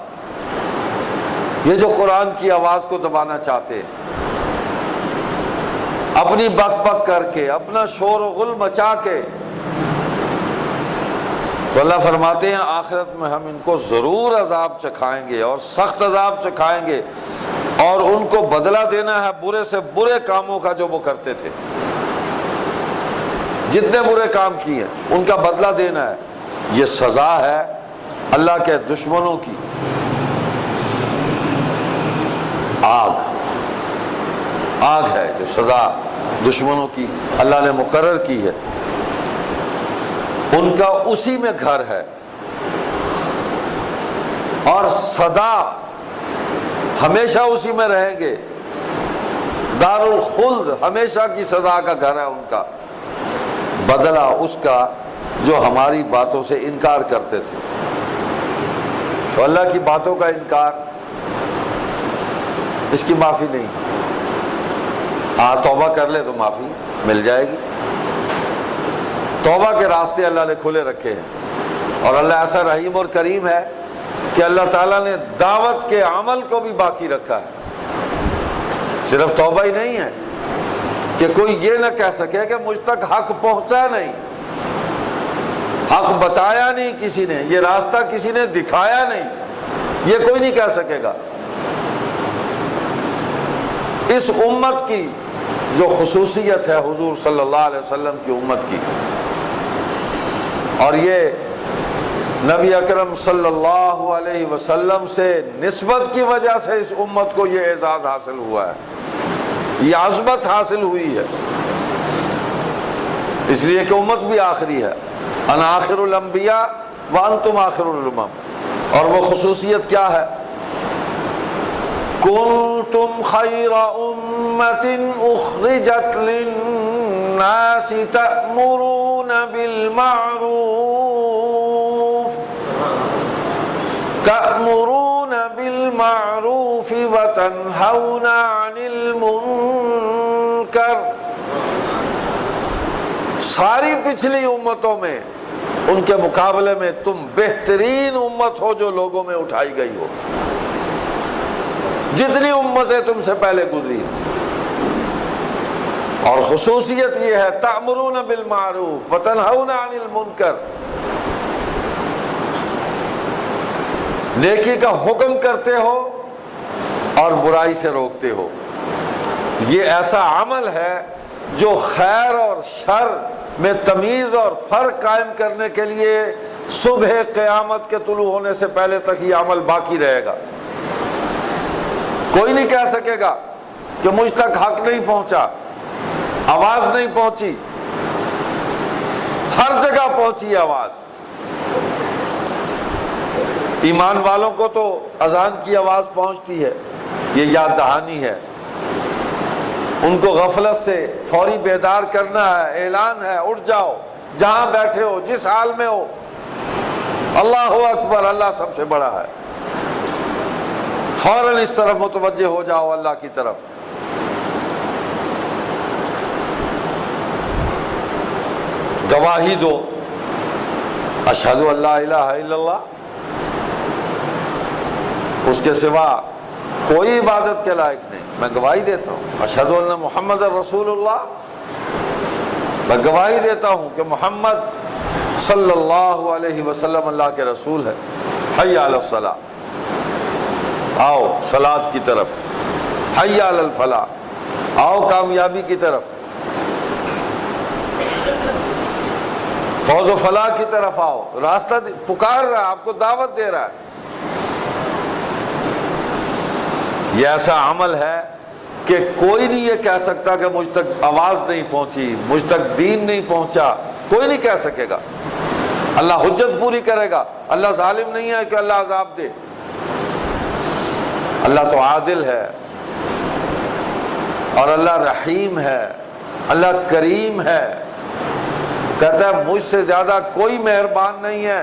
یہ جو قرآن کی آواز کو دبانا چاہتے، اپنی بک بک کر کے، اپنا شور و غل مچا کے، تو اللہ فرماتے ہیں آخرت میں ہم ان کو ضرور عذاب چکھائیں گے اور سخت عذاب چکھائیں گے، اور ان کو بدلہ دینا ہے برے سے برے کاموں کا جو وہ کرتے تھے۔ جتنے برے کام کیے ان کا بدلہ دینا ہے۔ یہ سزا ہے اللہ کے دشمنوں کی، آگ ہے جو سزا دشمنوں کی اللہ نے مقرر کی ہے، ان کا اسی میں گھر ہے، اور سدا ہمیشہ اسی میں رہیں گے۔ دار الخلد ہمیشہ کی سزا کا گھر ہے ان کا، بدلہ اس کا جو ہماری باتوں سے انکار کرتے تھے۔ تو اللہ کی باتوں کا انکار، اس کی معافی نہیں۔ توبہ کر لے تو معافی مل جائے گی۔ توبہ کے راستے اللہ نے کھلے رکھے ہیں، اور اللہ ایسا رحیم اور کریم ہے کہ اللہ تعالیٰ نے دعوت کے عمل کو بھی باقی رکھا ہے۔ صرف توبہ ہی نہیں ہے کہ کوئی یہ نہ کہہ سکے کہ مجھ تک حق پہنچا نہیں، حق بتایا نہیں کسی نے، یہ راستہ کسی نے دکھایا نہیں، یہ کوئی نہیں کہہ سکے گا۔ اس امت کی جو خصوصیت ہے حضور صلی اللہ علیہ وسلم کی امت کی، اور یہ نبی اکرم صلی اللہ علیہ وسلم سے نسبت کی وجہ سے اس امت کو یہ اعزاز حاصل ہوا ہے، یہ عظمت حاصل ہوئی ہے، اس لیے کہ امت بھی آخری ہے۔ انا آخر الانبیاء وانتم آخر الامم۔ اور وہ خصوصیت کیا ہے؟ کنتم خیر امت اخرجت للناس تأمرون بالمعروف وتنہون عن المنکر۔ ساری پچھلی امتوں میں ان کے مقابلے میں تم بہترین امت ہو جو لوگوں میں اٹھائی گئی ہو، جتنی امتیں تم سے پہلے گزری۔ اور خصوصیت یہ ہے تأمرون بالمعروف وتنہون عن المنکر، نیکی کا حکم کرتے ہو اور برائی سے روکتے ہو۔ یہ ایسا عمل ہے جو خیر اور شر میں تمیز اور فرق قائم کرنے کے لیے صبح قیامت کے طلوع ہونے سے پہلے تک یہ عمل باقی رہے گا۔ کوئی نہیں کہہ سکے گا کہ مجھ تک حق نہیں پہنچا، آواز نہیں پہنچی۔ ہر جگہ پہنچی آواز۔ ایمان والوں کو تو اذان کی آواز پہنچتی ہے، یہ یاد دہانی ہے، ان کو غفلت سے فوری بیدار کرنا ہے، اعلان ہے، اٹھ جاؤ، جہاں بیٹھے ہو، جس حال میں ہو، اللہ اکبر، اللہ سب سے بڑا ہے، فوراً اس طرف متوجہ ہو جاؤ اللہ کی طرف۔ گواہی دو، اشہد ان لا الہ الا اللہ، اس کے سوا کوئی عبادت کے لائق نہیں، میں گواہی دیتا ہوں، اشہد ان محمد رسول اللہ، میں گواہی دیتا ہوں کہ محمد صلی اللہ علیہ وسلم اللہ کے رسول ہے۔ حی علی الصلاۃ، آؤ صلاۃ کی طرف، حی علی الفلاح، آؤ کامیابی کی طرف، فوز و فلاح کی طرف آؤ، راستہ پکار رہا ہے، آپ کو دعوت دے رہا ہے۔ یہ ایسا عمل ہے کہ کوئی نہیں یہ کہہ سکتا کہ مجھ تک آواز نہیں پہنچی، مجھ تک دین نہیں پہنچا، کوئی نہیں کہہ سکے گا۔ اللہ حجت پوری کرے گا، اللہ ظالم نہیں ہے کہ اللہ عذاب دے۔ اللہ تو عادل ہے، اور اللہ رحیم ہے، اللہ کریم ہے، کہتا ہے مجھ سے زیادہ کوئی مہربان نہیں ہے۔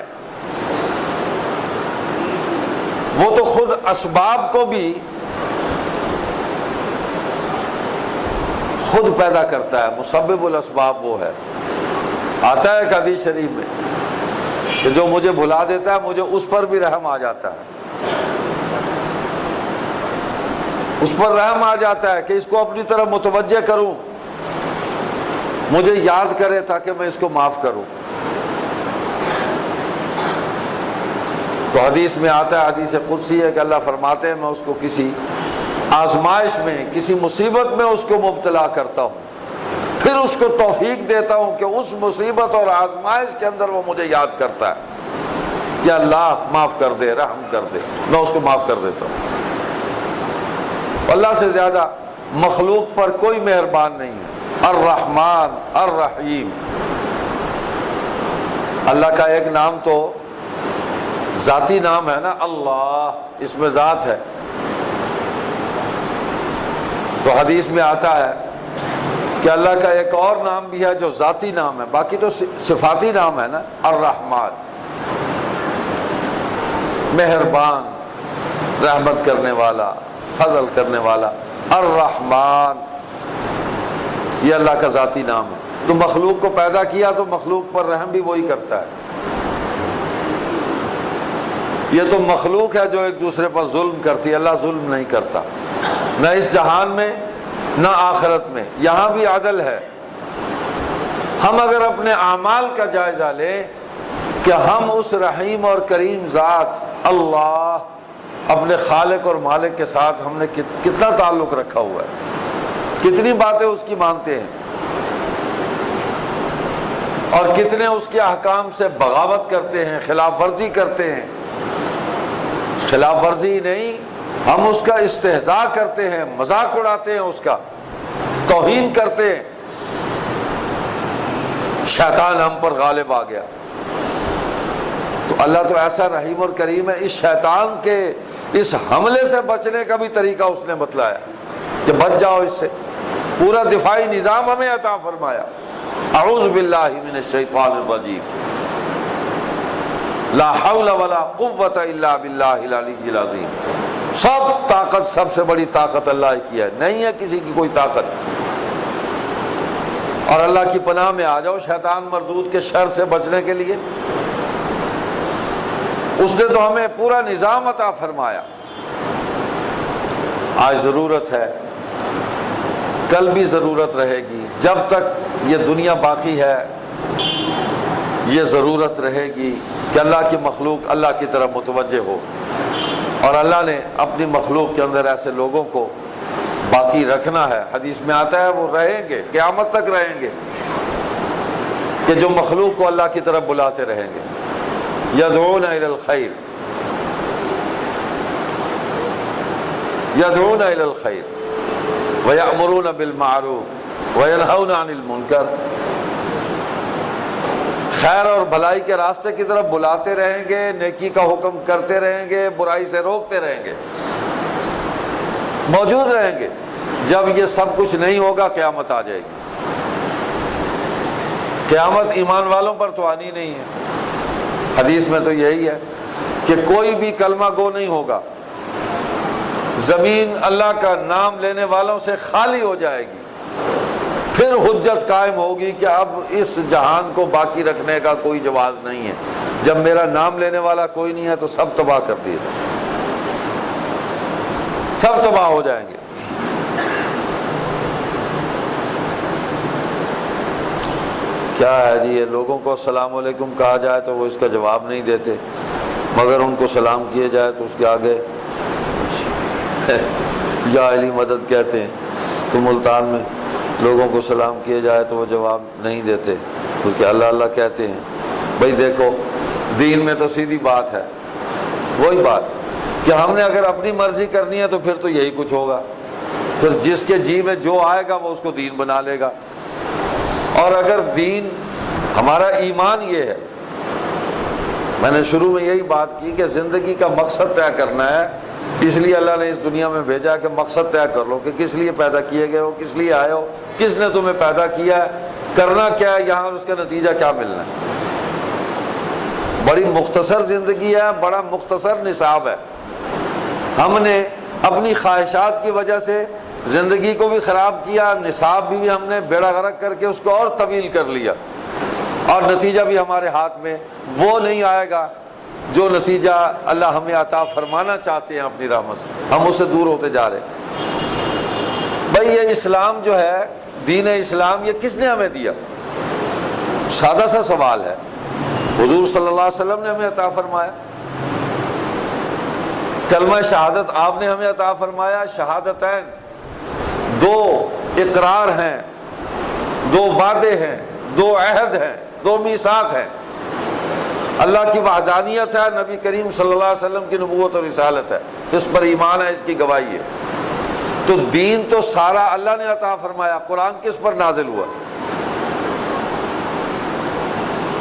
وہ تو خود اسباب کو بھی خود پیدا کرتا ہے، مسبب الاسباب وہ ہے۔ آتا ہے ایک حدیث شریف میں کہ جو مجھے بھلا دیتا ہے مجھے اس پر بھی رحم آ جاتا ہے، اس پر رحم آ جاتا ہے کہ اس کو اپنی طرف متوجہ کروں، مجھے یاد کرے تاکہ میں اس کو معاف کروں۔ تو حدیث میں آتا ہے، حدیث قدسی ہے کہ اللہ فرماتے ہیں میں اس کو کسی آزمائش میں، کسی مصیبت میں اس کو مبتلا کرتا ہوں، پھر اس کو توفیق دیتا ہوں کہ اس مصیبت اور آزمائش کے اندر وہ مجھے یاد کرتا ہے کہ اللہ معاف کر دے، رحم کر دے، میں اس کو معاف کر دیتا ہوں۔ اللہ سے زیادہ مخلوق پر کوئی مہربان نہیں ہے۔ الرحمن الرحیم، اللہ کا ایک نام تو ذاتی نام ہے نا، اللہ، اس میں ذات ہے۔ تو حدیث میں آتا ہے کہ اللہ کا ایک اور نام بھی ہے جو ذاتی نام ہے، باقی تو صفاتی نام ہے نا۔ الرحمن، مہربان، رحمت کرنے والا، فضل کرنے والا۔ الرحمن یہ اللہ کا ذاتی نام ہے۔ تو مخلوق کو پیدا کیا تو مخلوق پر رحم بھی وہی کرتا ہے۔ یہ تو مخلوق ہے جو ایک دوسرے پر ظلم کرتی ہے، اللہ ظلم نہیں کرتا، نہ اس جہان میں نہ آخرت میں، یہاں بھی عدل ہے۔ ہم اگر اپنے اعمال کا جائزہ لیں کہ ہم اس رحیم اور کریم ذات اللہ، اپنے خالق اور مالک کے ساتھ ہم نے کتنا تعلق رکھا ہوا ہے، کتنی باتیں اس کی مانتے ہیں، اور کتنے اس کے احکام سے بغاوت کرتے ہیں، خلاف ورزی کرتے ہیں۔ خلاف ورزی نہیں، ہم اس کا استہزاء کرتے ہیں، مذاق اڑاتے ہیں، اس کا توہین کرتے ہیں۔ شیطان ہم پر غالب آ گیا، تو اللہ تو ایسا رحیم اور کریم ہے، اس شیطان کے اس حملے سے بچنے کا بھی طریقہ اس نے بتلایا کہ بچ جاؤ اس سے، پورا دفاعی نظام ہمیں عطا فرمایا۔ اعوذ باللہ من الشیطان الرجیم، لا حول ولا قوت الا باللہ العلی العظیم۔ سب طاقت، سب سے بڑی طاقت اللہ کی ہے، نہیں ہے کسی کی کوئی طاقت۔ اور اللہ کی پناہ میں آ جاؤ شیطان مردود کے شر سے بچنے کے لیے۔ اس نے تو ہمیں پورا نظام عطا فرمایا۔ آج ضرورت ہے، کل بھی ضرورت رہے گی، جب تک یہ دنیا باقی ہے یہ ضرورت رہے گی کہ اللہ کی مخلوق اللہ کی طرف متوجہ ہو۔ اور اللہ نے اپنی مخلوق کے اندر ایسے لوگوں کو باقی رکھنا ہے۔ حدیث میں آتا ہے وہ رہیں گے، قیامت تک رہیں گے، کہ جو مخلوق کو اللہ کی طرف بلاتے رہیں گے۔ یدعون الی الخیر، یدعون الی الخیر ویأمرون بالمعروف وینہون عن المنکر، خیر اور بھلائی کے راستے کی طرف بلاتے رہیں گے، نیکی کا حکم کرتے رہیں گے، برائی سے روکتے رہیں گے، موجود رہیں گے۔ جب یہ سب کچھ نہیں ہوگا قیامت آ جائے گی۔ قیامت ایمان والوں پر تو آنی نہیں ہے۔ حدیث میں تو یہی ہے کہ کوئی بھی کلمہ گو نہیں ہوگا، زمین اللہ کا نام لینے والوں سے خالی ہو جائے گی، پھر حجت قائم ہوگی کہ اب اس جہان کو باقی رکھنے کا کوئی جواز نہیں ہے۔ جب میرا نام لینے والا کوئی نہیں ہے تو سب تباہ کر دیے، سب تباہ ہو جائیں گے۔ کیا ہے جی، یہ لوگوں کو السلام علیکم کہا جائے تو وہ اس کا جواب نہیں دیتے، مگر ان کو سلام کیے جائے تو اس کے آگے یا علی مدد کہتے ہیں. تو ملتان میں لوگوں کو سلام کیے جائے تو وہ جواب نہیں دیتے کیونکہ اللہ اللہ کہتے ہیں. بھائی دیکھو دین میں تو سیدھی بات ہے، وہی بات کہ ہم نے اگر اپنی مرضی کرنی ہے تو پھر تو یہی کچھ ہوگا، پھر جس کے جی میں جو آئے گا وہ اس کو دین بنا لے گا. اور اگر دین ہمارا ایمان یہ ہے، میں نے شروع میں یہی بات کی کہ زندگی کا مقصد طے کرنا ہے، اس لیے اللہ نے اس دنیا میں بھیجا کہ مقصد طے کر لو کہ کس لیے پیدا کیے گئے ہو، کس لیے آئے ہو، کس نے تمہیں پیدا کیا ہے، کرنا کیا ہے یہاں، اس کا نتیجہ کیا ملنا ہے. بڑی مختصر زندگی ہے، بڑا مختصر نصاب ہے. ہم نے اپنی خواہشات کی وجہ سے زندگی کو بھی خراب کیا، نصاب بھی ہم نے بیڑا غرق کر کے اس کو اور طویل کر لیا، اور نتیجہ بھی ہمارے ہاتھ میں وہ نہیں آئے گا جو نتیجہ اللہ ہمیں عطا فرمانا چاہتے ہیں اپنی رحمت سے. ہم اس سے دور ہوتے جا رہے ہیں. بھائی یہ اسلام جو ہے، دین اسلام، یہ کس نے ہمیں دیا؟ سادہ سا سوال ہے. حضور صلی اللہ علیہ وسلم نے ہمیں عطا فرمایا. کلمہ شہادت آپ نے ہمیں عطا فرمایا. شہادتین دو اقرار ہیں، دو وعدے ہیں، دو عہد ہیں، دو میثاق ہیں. اللہ کی وحدانیت ہے، نبی کریم صلی اللہ علیہ وسلم کی نبوت اور رسالت ہے، اس پر ایمان ہے، اس کی گواہی ہے. تو دین تو سارا اللہ نے عطا فرمایا. قرآن کس پر نازل ہوا؟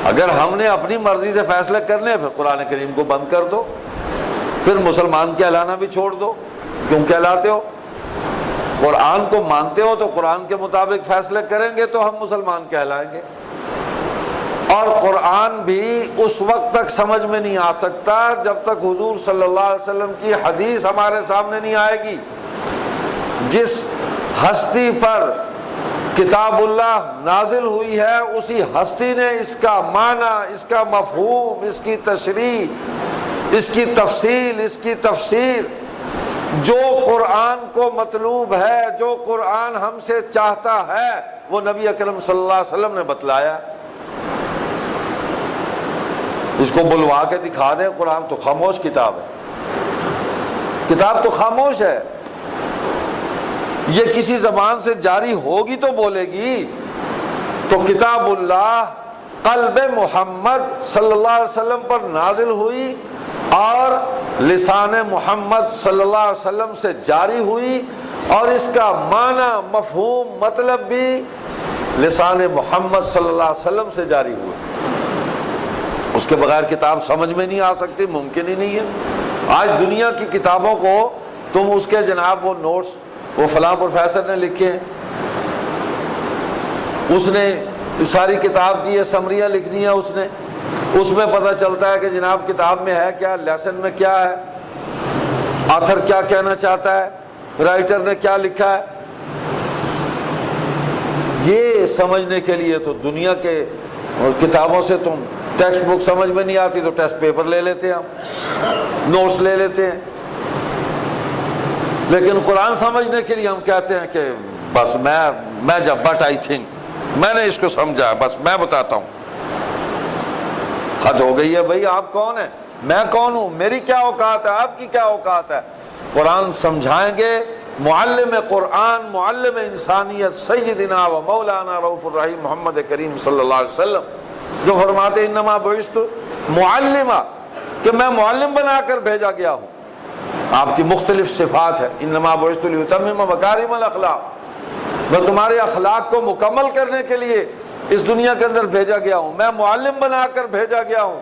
اگر ہم نے اپنی مرضی سے فیصلے کرنے ہیں پھر قرآن کریم کو بند کر دو، پھر مسلمان کہلانا بھی چھوڑ دو. کیوں کہلاتے ہو؟ قرآن کو مانتے ہو تو قرآن کے مطابق فیصلے کریں گے تو ہم مسلمان کہلائیں گے. اور قرآن بھی اس وقت تک سمجھ میں نہیں آ سکتا جب تک حضور صلی اللہ علیہ وسلم کی حدیث ہمارے سامنے نہیں آئے گی. جس ہستی پر کتاب اللہ نازل ہوئی ہے اسی ہستی نے اس کا معنی، اس کا مفہوم، اس کی تشریح، اس کی تفصیل، اس کی تفسیر، جو قرآن کو مطلوب ہے، جو قرآن ہم سے چاہتا ہے، وہ نبی اکرم صلی اللہ علیہ وسلم نے بتلایا. اس کو بلوا کے دکھا دیں. قرآن تو خاموش کتاب ہے، کتاب تو خاموش ہے. یہ کسی زبان سے جاری ہوگی تو بولے گی. تو کتاب اللہ قلب محمد صلی اللہ علیہ وسلم پر نازل ہوئی اور لسان محمد صلی اللہ علیہ وسلم سے جاری ہوئی، اور اس کا معنی، مفہوم، مطلب بھی لسان محمد صلی اللہ علیہ وسلم سے جاری ہوئی. اس کے بغیر کتاب سمجھ میں نہیں آ سکتی، ممکن ہی نہیں ہے. آج دنیا کی کتابوں کو تم اس کے جناب وہ نوٹس وہ فلاں پروفیسر نے لکھے، اس نے ساری کتاب کی یہ سمریاں لکھ دی ہیں، اس میں پتہ چلتا ہے کہ جناب کتاب میں ہے کیا، لیسن میں کیا ہے، آتھر کیا کہنا چاہتا ہے، رائٹر نے کیا لکھا ہے. یہ سمجھنے کے لیے تو دنیا کے کتابوں سے تم ٹیکسٹ بک سمجھ میں نہیں آتی تو ٹیسٹ پیپر لے لیتے ہیں، ہم نوٹس لے لیتے ہیں. لیکن قرآن سمجھنے کے لیے ہم کہتے ہیں کہ بس میں جب بٹ آئی تھنک، میں نے اس کو سمجھا، بس میں بتاتا ہوں. حد ہو گئی ہے بھائی. آپ کون ہیں؟ میں کون ہوں؟ میری کیا اوقات ہے؟ آپ کی کیا اوقات ہے؟ قرآن سمجھائیں گے. معلم قرآن، معلم انسانیت سیدنا و مولانا رؤوف الرحیم محمد کریم صلی اللہ علیہ وسلم جو فرماتے انما بعثت معلما، کہ میں معلم بنا کر بھیجا گیا ہوں. آپ کی مختلف صفات ہے. انما بعثت لاتمم مکارم الاخلاق، میں تمہارے اخلاق کو مکمل کرنے کے لیے اس دنیا کے اندر بھیجا گیا ہوں، میں معلم بنا کر بھیجا گیا ہوں.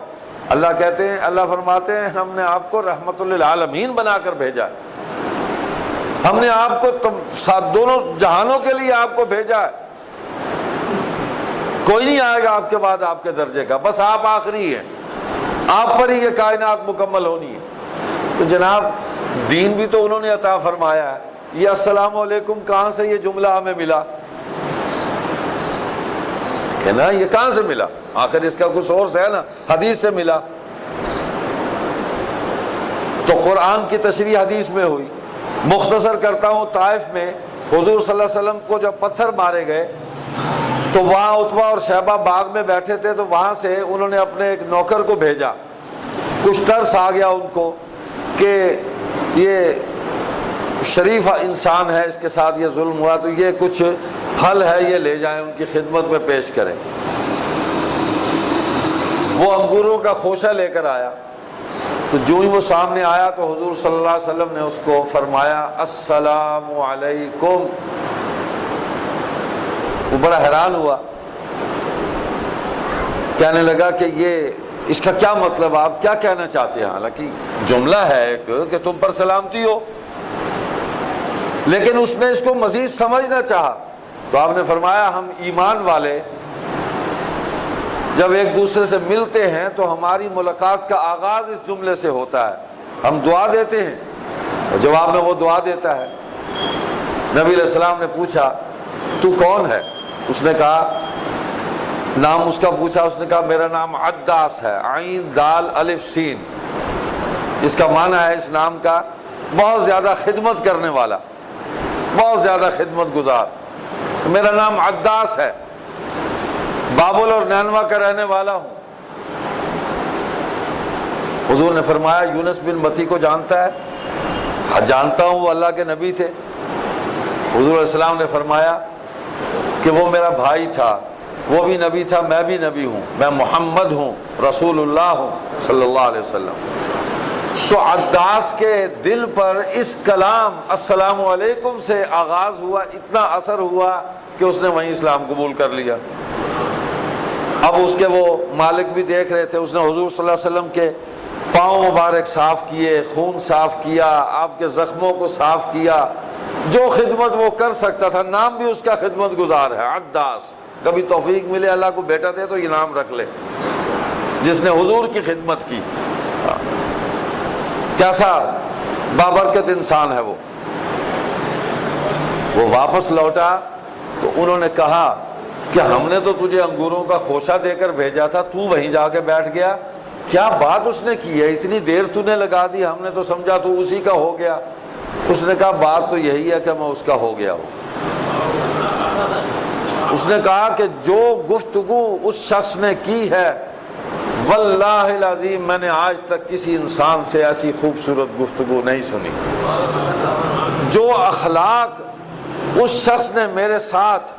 اللہ کہتے ہیں، اللہ فرماتے ہیں ہم نے آپ کو رحمت للعالمین بنا کر بھیجا ہے. ہم نے آپ کو دونوں جہانوں کے لیے آپ کو بھیجا ہے. کوئی نہیں آئے گا آپ کے بعد آپ کے درجے کا، بس آپ آخری ہیں، آپ پر ہی یہ کائنات مکمل ہونی ہے. تو جناب دین بھی تو انہوں نے عطا فرمایا ہے. یہ السلام علیکم کہاں سے یہ جملہ ہمیں ملا؟ کہ نا یہ کہاں سے ملا؟ آخر اس کا کچھ سورس ہے نا، حدیث سے ملا. تو قرآن کی تشریح حدیث میں ہوئی. مختصر کرتا ہوں، طائف میں حضور صلی اللہ علیہ وسلم کو جب پتھر مارے گئے تو وہاں عتبہ اور شیبہ باغ میں بیٹھے تھے، تو وہاں سے انہوں نے اپنے ایک نوکر کو بھیجا کچھ ترس آ گیا ان کو کہ یہ شریف انسان ہے، اس کے ساتھ یہ ظلم ہوا، تو یہ کچھ پھل ہے یہ لے جائیں ان کی خدمت میں پیش کریں۔ وہ انگوروں کا خوشہ لے کر آیا، تو جو ہی وہ سامنے آیا تو حضور صلی اللہ علیہ وسلم نے اس کو فرمایا السلام علیکم۔ وہ بڑا حیران ہوا، کہنے لگا کہ یہ اس کا کیا مطلب، آپ کیا کہنا چاہتے ہیں؟ حالانکہ جملہ ہے ایک کہ تم پر سلامتی ہو، لیکن اس نے اس کو مزید سمجھنا چاہا، تو آپ نے فرمایا ہم ایمان والے جب ایک دوسرے سے ملتے ہیں تو ہماری ملاقات کا آغاز اس جملے سے ہوتا ہے، ہم دعا دیتے ہیں، اور جواب میں وہ دعا دیتا ہے۔ نبی علیہ السلام نے پوچھا تو کون ہے؟ اس نے کہا، نام اس کا پوچھا، اس نے کہا میرا نام عداس ہے، عین دال الف سین۔ اس کا معنی ہے اس نام کا بہت زیادہ خدمت کرنے والا، بہت زیادہ خدمت گزار، میرا نام عداس ہے، بابل اور نینوا کا رہنے والا ہوں۔ حضور نے فرمایا یونس بن متی کو جانتا ہے؟ ہاں جانتا ہوں، وہ اللہ کے نبی تھے۔ حضور علیہ السلام نے فرمایا کہ وہ میرا بھائی تھا، وہ بھی نبی تھا، میں بھی نبی ہوں، میں محمد ہوں، رسول اللہ ہوں صلی اللہ علیہ وسلم۔ تو عداس کے دل پر اس کلام السلام علیکم سے آغاز ہوا، اتنا اثر ہوا کہ اس نے وہیں اسلام قبول کر لیا۔ اب اس کے وہ مالک بھی دیکھ رہے تھے، اس نے حضور صلی اللہ علیہ وسلم کے پاؤں مبارک صاف کیے، خون صاف کیا، آپ کے زخموں کو صاف کیا، جو خدمت وہ کر سکتا تھا۔ نام بھی اس کا خدمت گزار ہے، عداس۔ کبھی توفیق ملے اللہ کو بیٹا دے تو یہ نام رکھ لے، جس نے حضور کی خدمت کی۔ کیسا بابرکت انسان ہے وہ۔ وہ واپس لوٹا تو انہوں نے کہا کہ ہم نے تو تجھے انگوروں کا خوشہ دے کر بھیجا تھا، تو وہیں جا کے بیٹھ گیا، کیا بات اس نے کی ہے، اتنی دیر تو نے لگا دی، ہم نے تو سمجھا تو اسی کا ہو گیا۔ اس نے کہا بات تو یہی ہے کہ میں اس کا ہو گیا ہوں۔ اس نے کہا کہ جو گفتگو اس شخص نے کی ہے، واللہ العظیم میں نے آج تک کسی انسان سے ایسی خوبصورت گفتگو نہیں سنی۔ جو اخلاق اس شخص نے میرے ساتھ،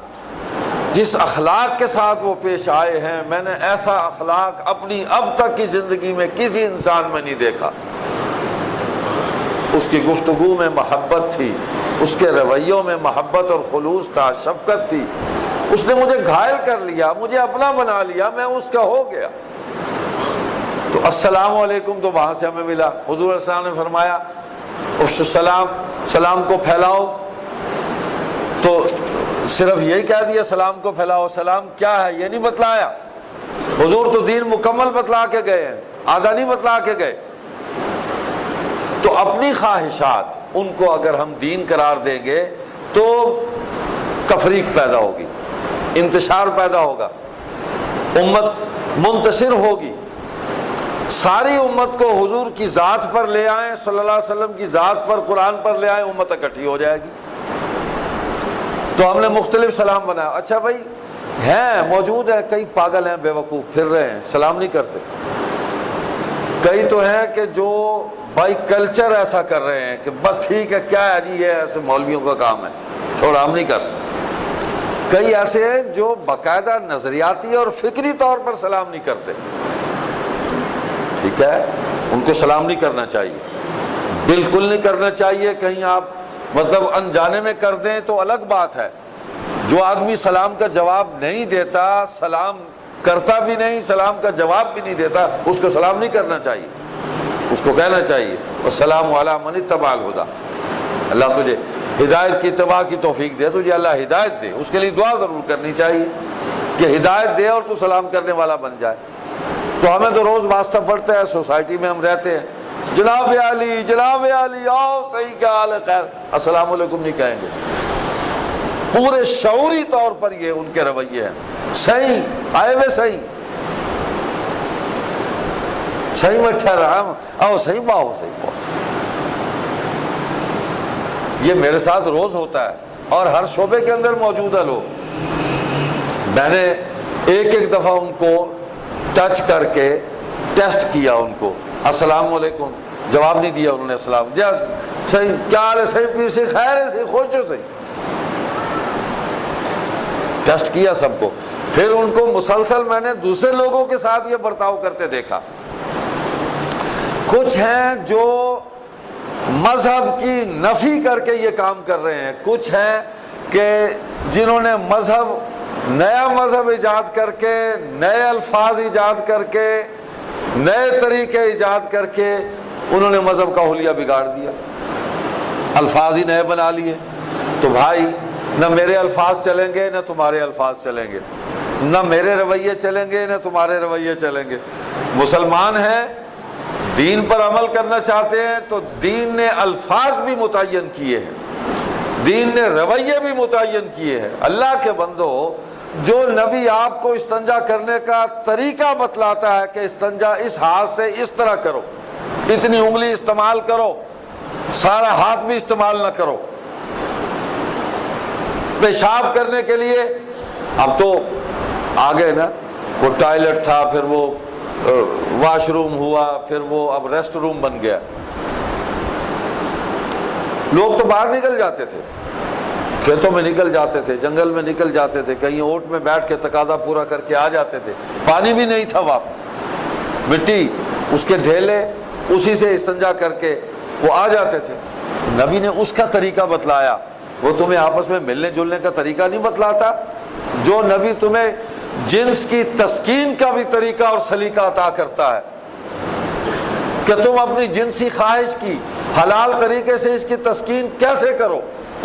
جس اخلاق کے ساتھ وہ پیش آئے ہیں، میں نے ایسا اخلاق اپنی اب تک کی زندگی میں کسی انسان میں نہیں دیکھا۔ اس کی گفتگو میں محبت تھی، اس کے رویوں میں محبت اور خلوص تھا، شفقت تھی۔ اس نے مجھے گھائل کر لیا، مجھے اپنا بنا لیا، میں اس کا ہو گیا۔ تو السلام علیکم تو وہاں سے ہمیں ملا۔ حضور علیہ السلام نے فرمایا افشوا السلام، سلام کو پھیلاؤ۔ تو صرف یہی کہہ دیا سلام کو پھیلاؤ، سلام کیا ہے یہ نہیں بتلایا۔ حضور تو دین مکمل بتلا کے گئے ہیں، آدھا نہیں بتلا کے گئے۔ تو اپنی خواہشات ان کو اگر ہم دین قرار دیں گے تو تفریق پیدا ہوگی، انتشار پیدا ہوگا، امت منتشر ہوگی۔ ساری امت کو حضور کی ذات پر لے آئیں، صلی اللہ علیہ وسلم کی ذات پر، قرآن پر لے آئیں، امت اکٹھی ہو جائے گی۔ تو ہم نے مختلف سلام بنایا۔ اچھا بھائی ہیں، موجود ہیں، کئی پاگل ہیں، بے وقوف پھر رہے ہیں، سلام نہیں کرتے۔ کئی تو ہیں کہ جو بائی کلچر ایسا کر رہے ہیں کہ بس ٹھیک ہے، کیا ہے جی، یہ ایسے مولویوں کا کام ہے، چھوڑا ہم نہیں کرتے۔ کئی ایسے ہیں جو باقاعدہ نظریاتی اور فکری طور پر سلام نہیں کرتے۔ ٹھیک ہے، ان کو سلام نہیں کرنا چاہیے، بالکل نہیں کرنا چاہیے۔ کہیں آپ مطلب انجانے میں کر دیں تو الگ بات ہے۔ جو آدمی سلام کا جواب نہیں دیتا، سلام کرتا بھی نہیں، سلام کا جواب بھی نہیں دیتا، اس کو سلام نہیں کرنا چاہیے۔ اس کو کہنا چاہیے السلام علی من اتبع الہدی۔ اللہ تجھے ہدایت کی اتباع کی توفیق دے، تجھے اللہ ہدایت دے، اس کے لیے دعا ضرور کرنی چاہیے کہ ہدایت دے اور تو سلام کرنے والا بن جائے۔ تو ہمیں تو روز واسطہ پڑتا ہے، سوسائٹی میں ہم رہتے ہیں، جناب علی، جناب علی، آؤ، صحیح کیا حال ہے، خیر، السلام علیکم نہیں کہیں گے۔ پورے شعوری طور پر یہ ان کے رویے ہیں۔ صحیح آئے ہوئے، صحیح صحیح میں ٹھہرا، آؤ صحیح، باؤ صحیح، باؤ صحیح۔ یہ میرے ساتھ روز ہوتا ہے اور ہر شعبے کے اندر موجود ہے لوگ۔ میں نے ایک ایک دفعہ ان کو ٹچ کر کے ٹیسٹ کیا ان کو السلام علیکم، جواب نہیں دیا انہوں نے السلام، جا صحیح کیا حال ہے، صحیح پیر سے خیر ہے، صحیح خوش ہو، صحیح ٹیسٹ کیا سب کو۔ پھر ان کو مسلسل میں نے دوسرے لوگوں کے ساتھ یہ برتاؤ کرتے دیکھا۔ کچھ ہیں جو مذہب کی نفی کر کے یہ کام کر رہے ہیں، کچھ ہیں کہ جنہوں نے نیا مذہب ایجاد کر کے، نئے الفاظ ایجاد کر کے، نئے طریقے ایجاد کر کے انہوں نے مذہب کا حلیہ بگاڑ دیا، الفاظ ہی نئے بنا لیے۔ تو بھائی نہ میرے الفاظ چلیں گے نہ تمہارے الفاظ چلیں گے، نہ میرے رویے چلیں گے نہ تمہارے رویے چلیں گے۔ مسلمان ہیں، دین پر عمل کرنا چاہتے ہیں تو دین نے الفاظ بھی متعین کیے ہیں، دین نے رویے بھی متعین کیے ہیں۔ اللہ کے بندو، جو نبی آپ کو استنجا کرنے کا طریقہ بتلاتا ہے کہ استنجا اس ہاتھ سے اس طرح کرو، اتنی انگلی استعمال کرو، سارا ہاتھ بھی استعمال نہ کرو، پیشاب کرنے کے لیے اب تو آگے نا، وہ ٹوائلٹ تھا، پھر وہ واش روم ہوا، پھر وہ اب ریسٹ روم بن گیا۔ لوگ تو باہر نکل جاتے تھے، کھیتوں میں نکل جاتے تھے، جنگل میں نکل جاتے تھے، کہیں اوٹ میں بیٹھ کے تقاضا پورا کر کے آ جاتے تھے، پانی بھی نہیں تھا وہاں، مٹی اس کے ڈھیلے، اسی سے استنجا کر کے وہ آ جاتے تھے۔ نبی نے اس کا طریقہ بتلایا، وہ تمہیں آپس میں ملنے جلنے کا طریقہ نہیں بتلاتا؟ جو نبی تمہیں جنس کی تسکین کا بھی طریقہ اور سلیقہ عطا کرتا ہے کہ تم اپنی جنسی خواہش کی حلال طریقے سے اس کی تسکین کیسے کرو،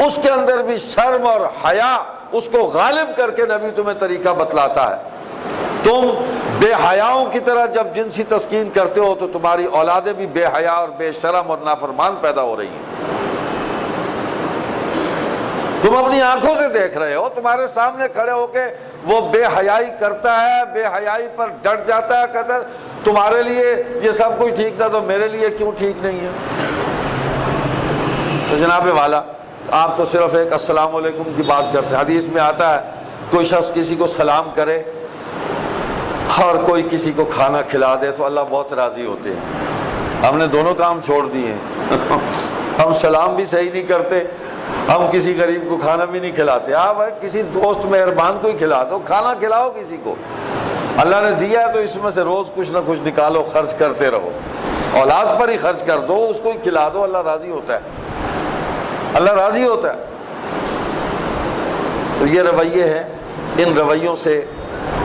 اس کے اندر بھی شرم اور حیا اس کو غالب کر کے نبی تمہیں طریقہ بتلاتا ہے۔ تم بے حیاؤں کی طرح جب جنسی تسکین کرتے ہو تو تمہاری اولادیں بھی بے حیا اور بے شرم اور نافرمان پیدا ہو رہی ہیں۔ تم اپنی آنکھوں سے دیکھ رہے ہو، تمہارے سامنے کھڑے ہو کے وہ بے حیائی کرتا ہے، بے حیائی پر ڈٹ جاتا ہے، کہتا ہے تمہارے لیے یہ سب کچھ ٹھیک تھا تو میرے لیے کیوں ٹھیک نہیں ہے؟ تو جناب والا، آپ تو صرف ایک السلام علیکم کی بات کرتے ہیں۔ حدیث میں آتا ہے کوئی شخص کسی کو سلام کرے اور کوئی کسی کو کھانا کھلا دے تو اللہ بہت راضی ہوتے ہیں۔ ہم نے دونوں کام چھوڑ دیے ہیں، ہم سلام بھی صحیح نہیں کرتے، ہم کسی غریب کو کھانا بھی نہیں کھلاتے۔ آپ کسی دوست مہربان کو ہی کھلا دو، کھانا کھلاؤ کسی کو، اللہ نے دیا ہے تو اس میں سے روز کچھ نہ کچھ نکالو، خرچ کرتے رہو، اولاد پر ہی خرچ کر دو، اس کو ہی کھلا دو، اللہ راضی ہوتا ہے، اللہ راضی ہوتا ہے۔ تو یہ رویے ہیں، ان رویوں سے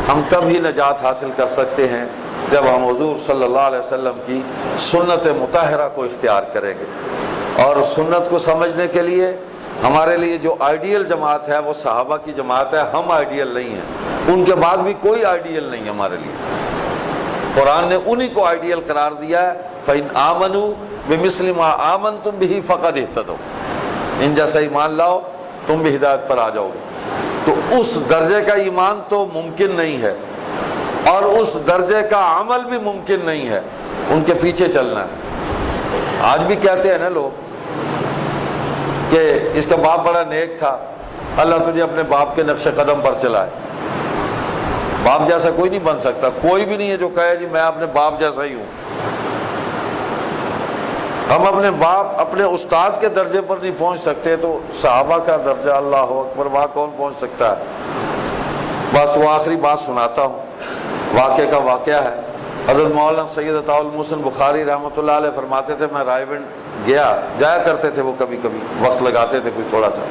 ہم تب ہی نجات حاصل کر سکتے ہیں جب ہم حضور صلی اللہ علیہ وسلم کی سنت مطہرہ کو اختیار کریں گے۔ اور سنت کو سمجھنے کے لیے ہمارے لیے جو آئیڈیل جماعت ہے وہ صحابہ کی جماعت ہے، ہم آئیڈیل نہیں ہیں، ان کے بعد بھی کوئی آئیڈیل نہیں ہمارے لیے۔ قرآن نے انہی کو آئیڈیل قرار دیا ہے، فَإِنْ آمَنُوا بِمِثْلِ مَا آمَنْتُمْ بِهِ فَقَدِ اهْتَدَوْا، ان جیسا ایمان لاؤ تم بھی ہدایت پر آ جاؤ گے۔ تو اس درجے کا ایمان تو ممکن نہیں ہے، اور اس درجے کا عمل بھی ممکن نہیں ہے، ان کے پیچھے چلنا ہے۔ آج بھی کہتے ہیں نا لوگ کہ اس کا باپ بڑا نیک تھا، اللہ تجھے اپنے باپ کے نقش قدم پر چلائے۔ باپ جیسا کوئی نہیں بن سکتا، کوئی بھی نہیں ہے جو کہے جی میں اپنے باپ جیسا ہی ہوں۔ ہم اپنے باپ، اپنے استاد کے درجے پر نہیں پہنچ سکتے تو صحابہ کا درجہ، اللہ اکبر، وہاں کون پہنچ سکتا ہے؟ بس وہ آخری بات سناتا ہوں، واقعے کا واقعہ ہے۔ حضرت مولانا سید عطاء المحسن بخاری رحمۃ اللہ علیہ فرماتے تھے، میں رائے گنج جایا کرتے تھے، وہ کبھی کبھی وقت لگاتے تھے کوئی تھوڑا سا،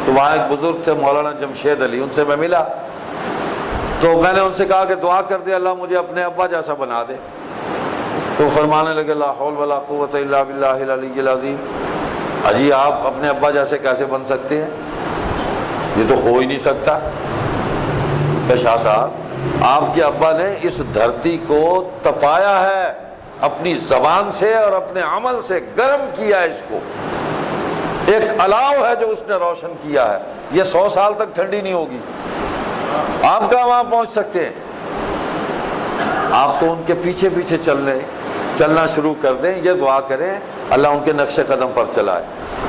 تو وہاں ایک بزرگ تھے مولانا جمشید علی، ان سے میں ملا تو میں نے ان سے کہا کہ دعا کر دے اللہ مجھے اپنے ابا جیسا بنا دے۔ تو فرمانے لگے لا حول ولا قوت الا باللہ العلی العظیم، اجی آپ اپنے ابا جیسے کیسے بن سکتے ہیں؟ یہ تو ہو ہی نہیں سکتا۔ کہ شاہ صاحب آپ کے ابا نے اس دھرتی کو تپایا ہے اپنی زبان سے اور اپنے عمل سے، گرم کیا ہے، اس کو ایک الاؤ ہے جو اس نے روشن کیا ہے، یہ 100 سال تک ٹھنڈی نہیں ہوگی۔ آپ کہاں وہاں پہنچ سکتے ہیں؟ آپ تو ان کے پیچھے پیچھے چلنا شروع کر دیں، یہ دعا کریں اللہ ان کے نقش قدم پر چلائے۔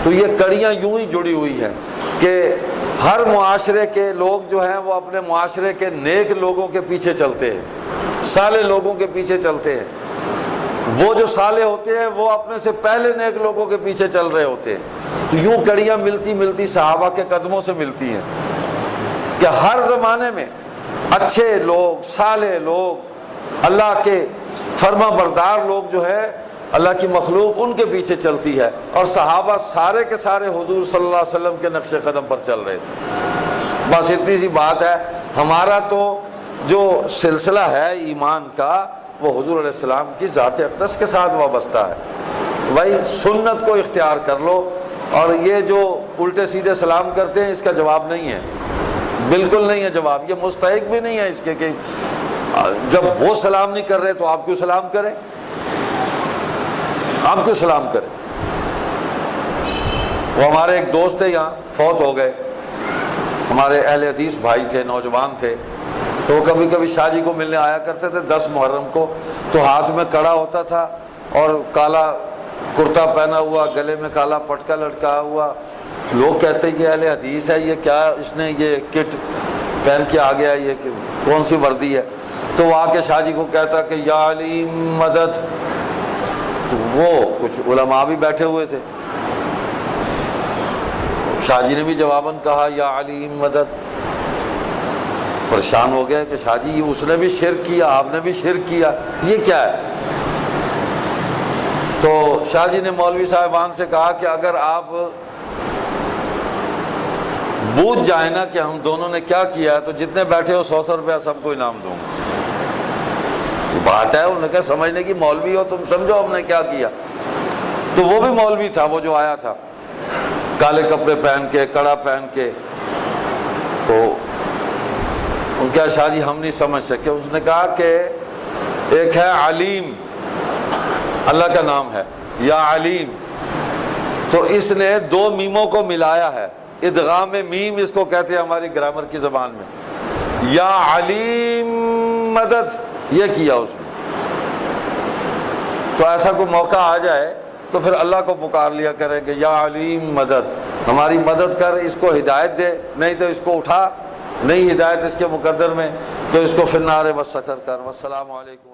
تو یہ کڑیاں یوں ہی جڑی ہوئی ہیں کہ ہر معاشرے کے لوگ جو ہیں وہ اپنے معاشرے کے نیک لوگوں کے پیچھے چلتے ہیں، صالح لوگوں کے پیچھے چلتے ہیں۔ وہ جو صالح ہوتے ہیں وہ اپنے سے پہلے نیک لوگوں کے پیچھے چل رہے ہوتے ہیں۔ تو یوں کڑیاں ملتی ملتی صحابہ کے قدموں سے ملتی ہیں کہ ہر زمانے میں اچھے لوگ، صالح لوگ، اللہ کے فرما بردار لوگ جو ہے، اللہ کی مخلوق ان کے پیچھے چلتی ہے، اور صحابہ سارے کے سارے حضور صلی اللہ علیہ وسلم کے نقش قدم پر چل رہے تھے۔ بس اتنی سی بات ہے۔ ہمارا تو جو سلسلہ ہے ایمان کا وہ حضور علیہ السلام کی ذات اقدس کے ساتھ وابستہ ہے۔ بھائی سنت کو اختیار کر لو، اور یہ جو الٹے سیدھے سلام کرتے ہیں اس کا جواب نہیں ہے، بالکل نہیں ہے جواب، یہ مستحق بھی نہیں ہے اس کے کہ جب وہ سلام نہیں کر رہے تو آپ کیوں سلام کریں، آپ کیوں سلام کریں۔ وہ ہمارے ایک دوست تھے یہاں، فوت ہو گئے، ہمارے اہل حدیث بھائی تھے، نوجوان تھے، تو وہ کبھی کبھی شاہ جی کو ملنے آیا کرتے تھے 10 محرم کو، تو ہاتھ میں کڑا ہوتا تھا اور کالا کرتا پہنا ہوا، گلے میں کالا پٹکا لٹکا ہوا۔ لوگ کہتے ہیں کہ اہل حدیث ہے، یہ کیا اس نے یہ کٹ پہن کے آ گیا، یہ کون سی وردی ہے؟ تو وہ آ کے شاہ جی کو کہتا کہ یا علیم مدد۔ تو وہ کچھ علماء بھی بیٹھے ہوئے تھے، شاہ جی نے بھی جواباً کہا یا علیم مدد۔ پریشان ہو گئے کہ شاہ جی اس نے بھی شرک کیا، آپ نے بھی شرک کیا، یہ کیا ہے؟ تو شاہ جی نے مولوی صاحبان سے کہا کہ اگر آپ بوجھ جائیں نا کہ ہم دونوں نے کیا کیا ہے تو جتنے بیٹھے ہو 100 روپیہ سب کو انعام دوں گا۔ یہ بات ہے، انہوں نے کہا سمجھنے کی، مولوی ہو تم سمجھو ہم نے کیا کیا۔ تو وہ بھی مولوی تھا، وہ جو آیا تھا کالے کپڑے پہن کے، کڑا پہن کے، تو ان کیا شاہ جی ہم نہیں سمجھ سکے۔ اس نے کہا کہ ایک ہے علیم، اللہ کا نام ہے یا علیم، تو اس نے 2 میموں کو ملایا ہے، ادغام میم اس کو کہتے ہیں ہماری گرامر کی زبان میں، یا علیم مدد، یہ کیا اس نے۔ تو ایسا کوئی موقع آ جائے تو پھر اللہ کو پکار لیا کریں کہ یا علیم مدد، ہماری مدد کر، اس کو ہدایت دے، نہیں تو اس کو اٹھا، نہیں ہدایت اس کے مقدر میں تو اس کو فی النار وسقر کر۔ والسلام علیکم۔